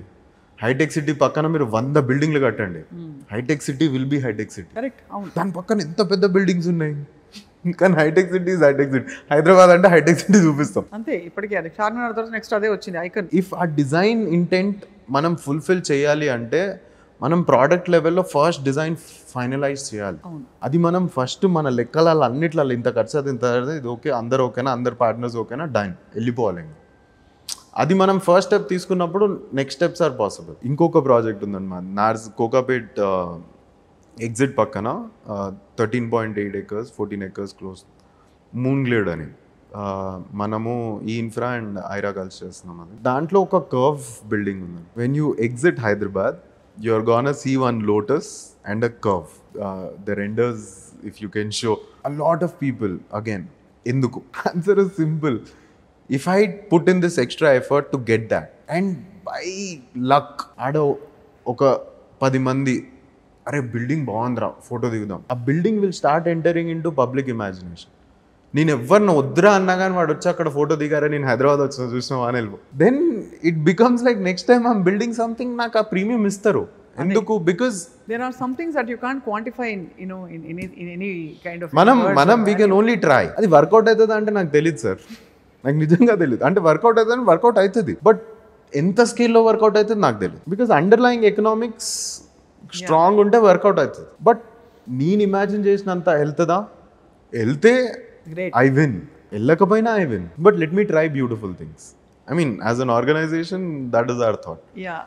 హైటెక్ సిటీ పక్కన మీరు 100 బిల్డింగ్లు కట్టండి, హైటెక్ సిటీ విల్ బి హైటెక్ సిటీ. దాని పక్కన ఎంత పెద్ద బిల్డింగ్స్ ఉన్నాయి, కానీ హైటెక్ సిటీ ఇస్ హైటెక్ సిటీ. హైదరాబాద్ అంటే హైటెక్ సిటీ చూపిస్తాం అంతే. ఇప్పటికీ అది చార్మినార్ తర్వాత నెక్స్ట్ అదే వచ్చింది ఐకాన్. ఇఫ్ ఆ డిజైన్ ఇంటెంట్ మనం ఫుల్ఫిల్ చేయాలి అంటే మనం ప్రోడక్ట్ లెవెల్లో ఫస్ట్ డిజైన్ ఫైనలైజ్ చేయాలి. అది మనం ఫస్ట్ మన లెక్కలలో అన్నిట్లలో ఇంత ఖర్చు అది ఇంత, ఇది ఓకే, అందరు ఓకేనా, అందరు పార్ట్నర్స్ ఓకేనా, డన్, వెళ్ళిపోవాలి. అది మనం ఫస్ట్ స్టెప్ తీసుకున్నప్పుడు నెక్స్ట్ స్టెప్స్ ఆర్ పాసిబుల్. ఇంకొక ప్రాజెక్ట్ ఉందండి మా నార్స్ కోకాపేట్ ఎగ్జిట్ పక్కన 13.8 acres 14 acres close moon Glade అని, మనము ఈ ఇన్ఫ్రా అండ్ ఐరా కలిసి చేస్తున్నాం. అది దాంట్లో ఒక కర్వ్ బిల్డింగ్ ఉంది. When you exit Hyderabad you are gonna see one lotus and a curve. The renders if you can show a lot of people again. ఎందుకు? Answer is simple. If I put in this extra effort to get that, and by luck ఆడ ఒక 10 మంది అరే building బాగుందిరా photo దిగుదాం, ఆ building will start entering in to public imagination. నేను ఎవరిని వద్దురా అన్నా కానీ వాడు వచ్చి అక్కడ ఫోటో దిగారా, నేను హైదరాబాద్ వచ్చిన చూసినా అని వెళ్ళిపో. Then it becomes like next time I'm building something, నాకు ఆ ప్రీమియం ఇస్తారు. ఎందుకు? Because there are some things that you can't quantify in any kind of మనం వీ కెన్ ఓన్లీ ట్రై. అది వర్కౌట్ అవుతుందా అంటే నాకు తెలియదు సార్, నాకు నిజంగా తెలియదు. అంటే వర్కౌట్ అవుతుంది, వర్కౌట్ అవుతుంది, బట్ ఎంత స్కేల్లో వర్కౌట్ అవుతుంది నాకు తెలియదు. బికాస్ అండర్లయింగ్ ఎకనామిక్స్ స్ట్రాంగ్ ఉంటే వర్కౌట్ అవుతుంది. బట్ నేను ఇమాజిన్ చేసినంత వెళ్తుందా? వెళ్తే ఐ విన్, వెళ్ళకపోయినా I win. But let me try beautiful things. I mean as an organization that is our thought. Yeah,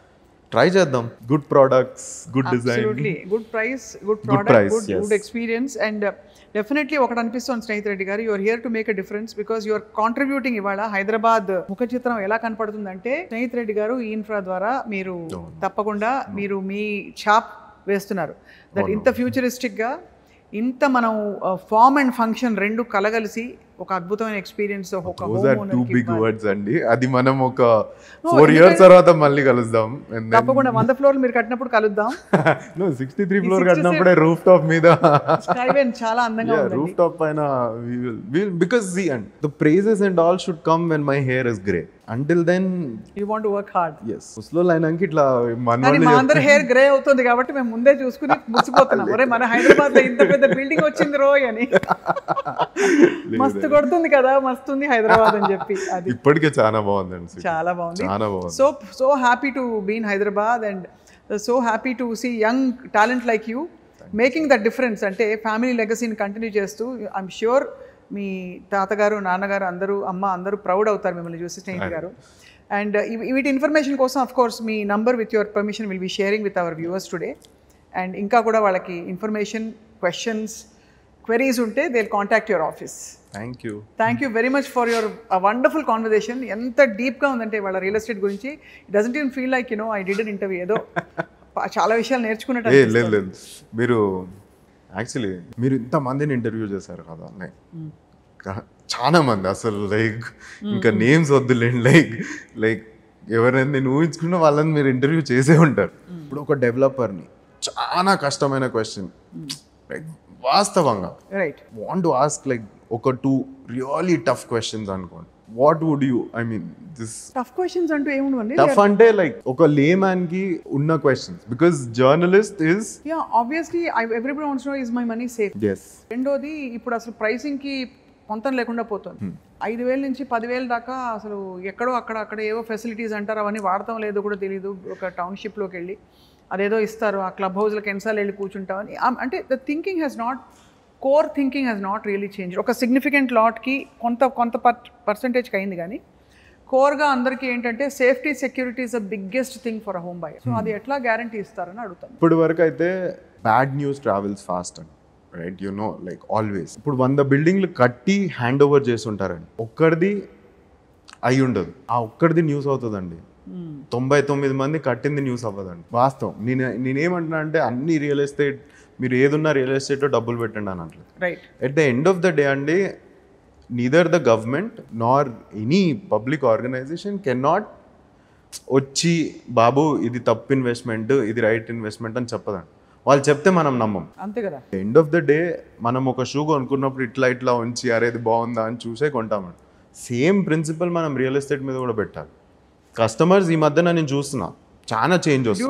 try చేద్దాం. Good products, good design, absolutely good price, good price, product, yes. Good experience. And definitely ఒకటి అనిపిస్తుంది Snehith Reddy garu, you're here to make a difference because you're contributing. ఇవాళ హైదరాబాద్ ముఖ చిత్రం ఎలా కనపడుతుందంటే స్నేహిత్ రెడ్డి గారు ఈ infra ద్వారా మీరు తప్పకుండా మీరు మీ ఛాప్ వేస్తున్నారు. దట్ ఇంత ఫ్యూచరిస్టిక్గా ఇంత మనం ఫార్మ్ అండ్ ఫంక్షన్ రెండు కలగలిసి ఒక అద్భుతమైన ఎక్స్పీరియన్స్ ఒక Those are two big words అండి. అది మనం ఒక 4 years తర్వాత మళ్ళీ కలుద్దాం. తప్పకుండా 100 ఫ్లోర్లు మీరు కట్టినప్పుడు కలుద్దాం. 63 ఫ్లోర్ కట్టినప్పుడే రూఫ్ టాప్ మీద స్కైవేన్ చాలా అందంగా ఉంది. రూఫ్ టాప్ పైన because see and the praises and all should come when my hair is grey. Until then you want to work hard. yes ముస్లో లైనాకి ఇట్లా కానీ మా అందరి హెయిర్ గ్రే అవుతుంది కాబట్టి మేము ముందే చూసుకుని ముచ్చిపోతున్నాం. ఒరే మన హైదరాబాద్ లో ఇంత పెద్ద బిల్డింగ్ వచ్చింది రోయ్ అని. మస్తు కొడుతుంది కదా, మస్తుంది హైదరాబాద్ అని చెప్పి. అది ఇప్పటికే చాలా బాగుందండి, చాలా బాగుంది. చాలా బాగుంది. So happy to be in Hyderabad and so happy to see young talent like you making that difference. అంటే ఫ్యామిలీ లెగసీని కంటిన్యూ చేస్తూ ఐఎమ్ ష్యూర్ మీ తాతగారు, నాన్నగారు అందరూ, అమ్మ అందరూ ప్రౌడ్ అవుతారు మిమ్మల్ని చూసి స్నేహితు గారు. అండ్ వీటి ఇన్ఫర్మేషన్ కోసం ఆఫ్ కోర్స్ మీ number with your permission will be sharing with our viewers today. And ఇంకా కూడా వాళ్ళకి ఇన్ఫర్మేషన్, క్వశ్చన్స్, క్వెరీస్ ఉంటే they will contact your office. Thank you very much for your wonderful conversation. ఎంత డీప్గా ఉందంటే వాళ్ళ రియల్ ఎస్టేట్ గురించి doesn't even feel like I did an interview. ఏదో చాలా విషయాలు నేర్చుకున్నట్టు. లేదు మీరు యాక్చువల్లీ మీరు ఇంతమందిని ఇంటర్వ్యూ చేశారు కదా, చాలా మంది అసలు లైక్ ఇంకా నేమ్స్ వద్దులేండి, లైక్ ఎవరైనా నేను ఊహించుకున్న వాళ్ళని మీరు ఇంటర్వ్యూ చేసే ఉంటారు. ఇప్పుడు ఒక డెవలపర్ని చాలా కష్టమైన క్వశ్చన్ లైక్ వాస్తవంగా వాంట్ టు ఆస్క్ లైక్ ఒక 2 రియల్లీ టఫ్ క్వశ్చన్స్ అనుకోండి, what would you this tough questions అంటూ ఏముండవండి. టఫ్ అంటే లైక్ ఒక లేమ్యాన్ కి ఉన్న questions because journalist is obviously everybody wants to know is my money safe. రెండోది ఇప్పుడు అసలు ప్రైసింగ్ కి పొంతం లేకుండా పోతుంది. 5,000 నుంచి 10,000 దాకా అసలు ఎక్కడో అక్కడ ఏవో ఫెసిలిటీస్ అంటారు, అవన్నీ వాడతాం లేదో కూడా తెలియదు. ఒక టౌన్షిప్లోకి వెళ్ళి అదేదో ఇస్తారు, ఆ క్లబ్ హౌస్లోకి ఎన్నిసార్లు వెళ్ళి కూర్చుంటామని. అంటే the thinking has not, core thinking has not really change. ఒక సిగ్నిఫికెంట్ లాట్కి కొంత పర్సంటేజ్కి అయింది, కానీ కోర్గా అందరికీ ఏంటంటే safety, security is the biggest thing for a home buyer. So అది ఎట్లా గ్యారంటీ ఇస్తారని అడుగుతాను. ఇప్పటి వరకు అయితే బ్యాడ్ న్యూస్ ట్రావెల్స్ ఫాస్ట్ అండి, right? You know like always. ఇప్పుడు 100 బిల్డింగ్లు కట్టి హ్యాండ్ ఓవర్ చేసి ఉంటారండి, ఒక్కడిది అయి ఉండదు. ఆ ఒక్కడిది న్యూస్ అవుతుందండి. 99 మంది కట్టింది న్యూస్ అవ్వదండి. వాస్తవం. నేనేమంటున్నా అంటే అన్ని రియల్ ఎస్టేట్, మీరు ఏదున్నా రియల్ ఎస్టేట్లో డబ్బులు పెట్టండి అని అంటారు. Right. At the end of the day అండి, neither the government nor any public organization cannot వచ్చి బాబు ఇది తప్పు ఇన్వెస్ట్మెంట్, ఇది రైట్ ఇన్వెస్ట్మెంట్ అని చెప్పదండి. వాళ్ళు చెప్తే మనం నమ్మం, అంతే కదా. ఎండ్ ఆఫ్ ద డే మనం ఒక షూ కొనుక్కున్నప్పుడు ఇట్లా ఉంచి అరే ఇది బాగుందా అని చూసే కొంటామండి. సేమ్ ప్రిన్సిపల్ మనం రియల్ ఎస్టేట్ మీద కూడా పెట్టాలి. కస్టమర్స్ ఈ మధ్యన నేను చూస్తున్నా చాలా చేంజ్ వస్తుంది.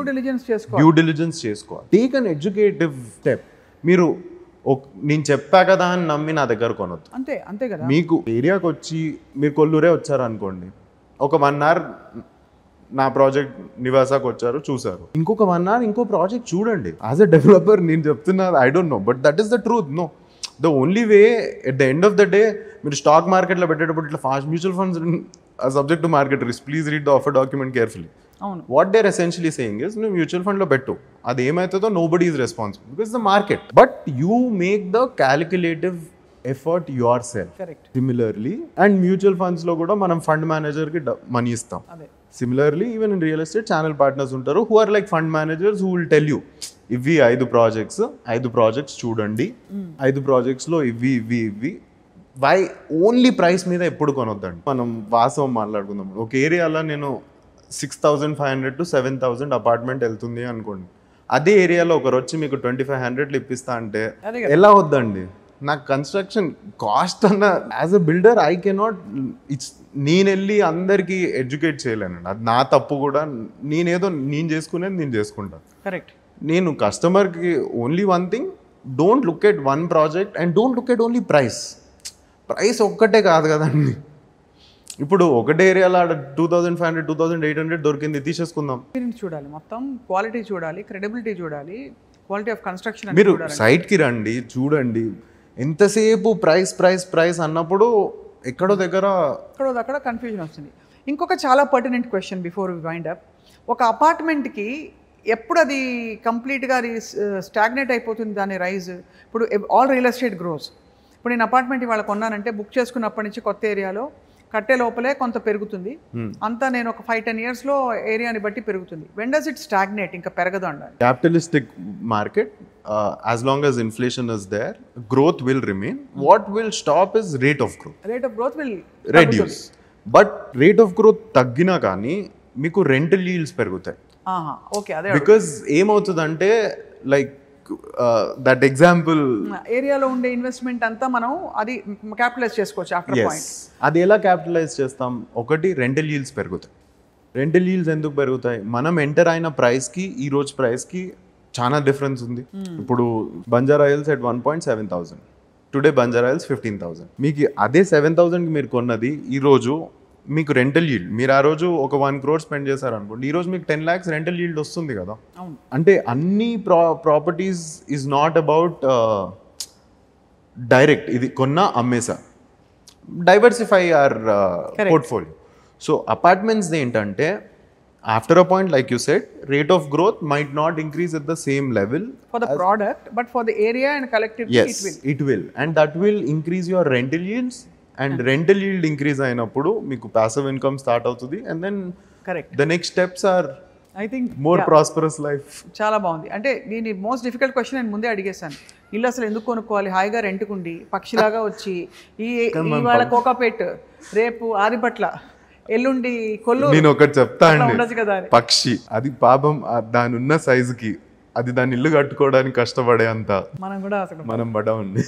డ్యూ డిలిజెన్స్ చేసుకోవాలి. Take an educative step. మీరు నేను చెప్పా కదా అని నమ్మి నా దగ్గర కొనొద్దు. అంతే కదా. మీకు ఏరియాకి వచ్చి మీరు కొల్లూరే వచ్చారు అనుకోండి, ఒక 1 hour నా ప్రాజెక్ట్ నివాసాకు వచ్చారు, చూసారు, ఇంకొక 1 hour ఇంకో ప్రాజెక్ట్ చూడండి. యాజ్ అ డెవలపర్ నేను చెప్తున్నా, I don't know but that is the truth. No, the only way at the end of the day, మీరు స్టాక్ మార్కెట్లో పెట్టేటప్పుడు ఇట్లా fast mutual funds subject to market risk, please read the offer document carefully. What they're essentially saying is, నువ్వు mutual ఫండ్లో పెట్టు, అది ఏమవుతుందో nobody is responsible because the market, but you make the calculative effort yourself. Similarly and mutual ఫండ్స్లో కూడా మనం fund మేనేజర్కి money ఇస్తాం. Similarly even in real estate channel partners ఉంటారు who are like fund managers, who will tell you ఇవి 5 projects చూడండి, 5 ప్రాజెక్ట్స్లో ఇవి why only price మీద ఎప్పుడు కొనొద్దండి. మనం వాస్తవం మాట్లాడుకుందాం. ఒక ఏరియాలో నేను 6,500 to 7,000 అపార్ట్మెంట్ వెళ్తుంది అనుకోండి, అదే ఏరియాలో ఒకరు వచ్చి మీకు 2,500 ఇప్పిస్తా అంటే ఎలా వద్దండి? నాకు కన్స్ట్రక్షన్ కాస్ట్ అన్న as a builder I cannot, నేను వెళ్ళి అందరికీ ఎడ్యుకేట్ చేయలేనండి, అది నా తప్పు కూడా. నేను చేసుకునేది నేను చేసుకుంటాను. కరెక్ట్. నేను కస్టమర్కి only one thing, don't look at one project and don't look at only price ఒక్కటే కాదు కదండి. ఇప్పుడు ఒకటే ఏరియాలో 2,500 2,800 దొరికింది, తీసేసుకుందాం. చూడాలి, మొత్తం క్వాలిటీ చూడాలి, క్రెడిబిలిటీ చూడాలి, క్వాలిటీ ఆఫ్ కన్స్ట్రక్షన్. మీరు సైట్కి రండి, చూడండి. ఎంతసేపు ప్రైస్ అన్నప్పుడు ఎక్కడో దగ్గర కన్ఫ్యూజన్ వస్తుంది. ఇంకొక చాలా pertinent question before we wind up. ఒక అపార్ట్మెంట్కి ఎప్పుడు అది కంప్లీట్గా అది స్టాగ్నేట్ అయిపోతుంది దాని రైజ్? ఇప్పుడు ఆల్ రియల్ ఎస్టేట్ గ్రోస్. ఇప్పుడు నేను అపార్ట్మెంట్ ఇవాళ కొన్నానంటే బుక్ చేసుకున్నప్పటి నుంచి కొత్త ఏరియాలో కట్టే లోపలే కొంత పెరుగుతుంది. అంతా నేను ఒక 5-10 yearsలో ఏరియాని బట్టి పెరుగుతుంది. When does it stagnate? ఇంకా పెరగదు అన్నారు. Capitalistic market, as long as inflation is there, growth will remain. What will stop is rate of growth. Rate of growth will Reduce. But rate of growth తగ్గినా కానీ మీకు rental yields పెరుగుతాయి. Okay, అదే because ఏమవుతుందంటే like that example ఏరియాలో ఉండే investment అంతా మనం అది క్యాపిటలైజ్ చేసుకోవచ్చు ఆఫ్టర్ పాయింట్. అది ఎలా క్యాపిటలైజ్ చేస్తాం? ఒకటి రెంటల్ yields పెరుగుతాయి. రెంటల్ yields ఎందుకు పెరుగుతాయి? మనం ఎంటర్ అయిన ప్రైస్కి ఈ రోజు ప్రైస్కి చాలా డిఫరెన్స్ ఉంది. ఇప్పుడు Banjara hills at 1.7,000, today Banjara hills 15,000. మీకు అదే 7,000కి మీరు కొన్నది ఈ రోజు మీకు రెంటల్ yield, మీరు ఆ రోజు ఒక 1 crore స్పెండ్ చేశారు అనుకోండి, ఈ రోజు మీకు 10 lakhs రెంటల్ yield వస్తుంది కదా. అంటే అన్ని properties is not about direct ఇది కొన్నా అమ్మేసా, diversify our portfolio. So apartments ఏంటంటే after a point like you said rate of growth might not increase at the same level for the product, but for the area and collectively it will, and that will increase your rental yields. And rental yield increase అయినప్పుడు మీకు passive income start అవుతుంది. And then correct, the next steps are I think more prosperous life. చాలా బాగుంది. అంటే దీని most difficult question నేను ముందే అడిగేశాను. ఇల్లు అసలు ఎందుకు కొనుక్కోవాలి? హాయిగా రెంట్కుండి పక్షిలాగా వచ్చి ఇవాళ కోకాపేట్, రేపు ఆదిపట్ల, ఎల్లుండి కొల్లూరు, నేను ఒకటి చెప్తా అండి, ఉండొచ్చు కదా అని. పక్షి అది పాపం దాని ఉన్న సైజుకి అది దాని ఇల్లు కట్టుకోవడానికి కష్టపడే అంత మనం కూడా అసలు మనం పడ ఉంది.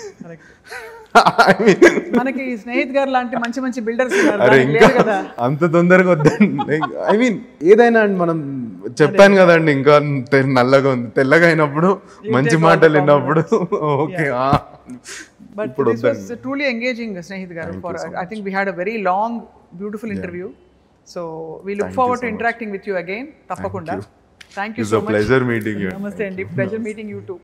మనకి స్నేహిత్ గారు లాంటి మంచి మంచి బిల్డర్స్ అరే ఇంకా అంత తొందరగా వద్దండి. ఐ మీన్ ఏదైనా అండి, మనం చెప్పాను కదండి ఇంకా నల్లగా ఉంది, తెల్లగా అయినప్పుడు మంచి మాటలు విన్నప్పుడు okay. But this was truly engaging Snehith garu. For I think we had a very long beautiful interview. So we look forward to interacting with you again. తప్పకుండా. Thank you so much. Pleasure meeting you. నమస్తే అండి. Pleasure meeting you two.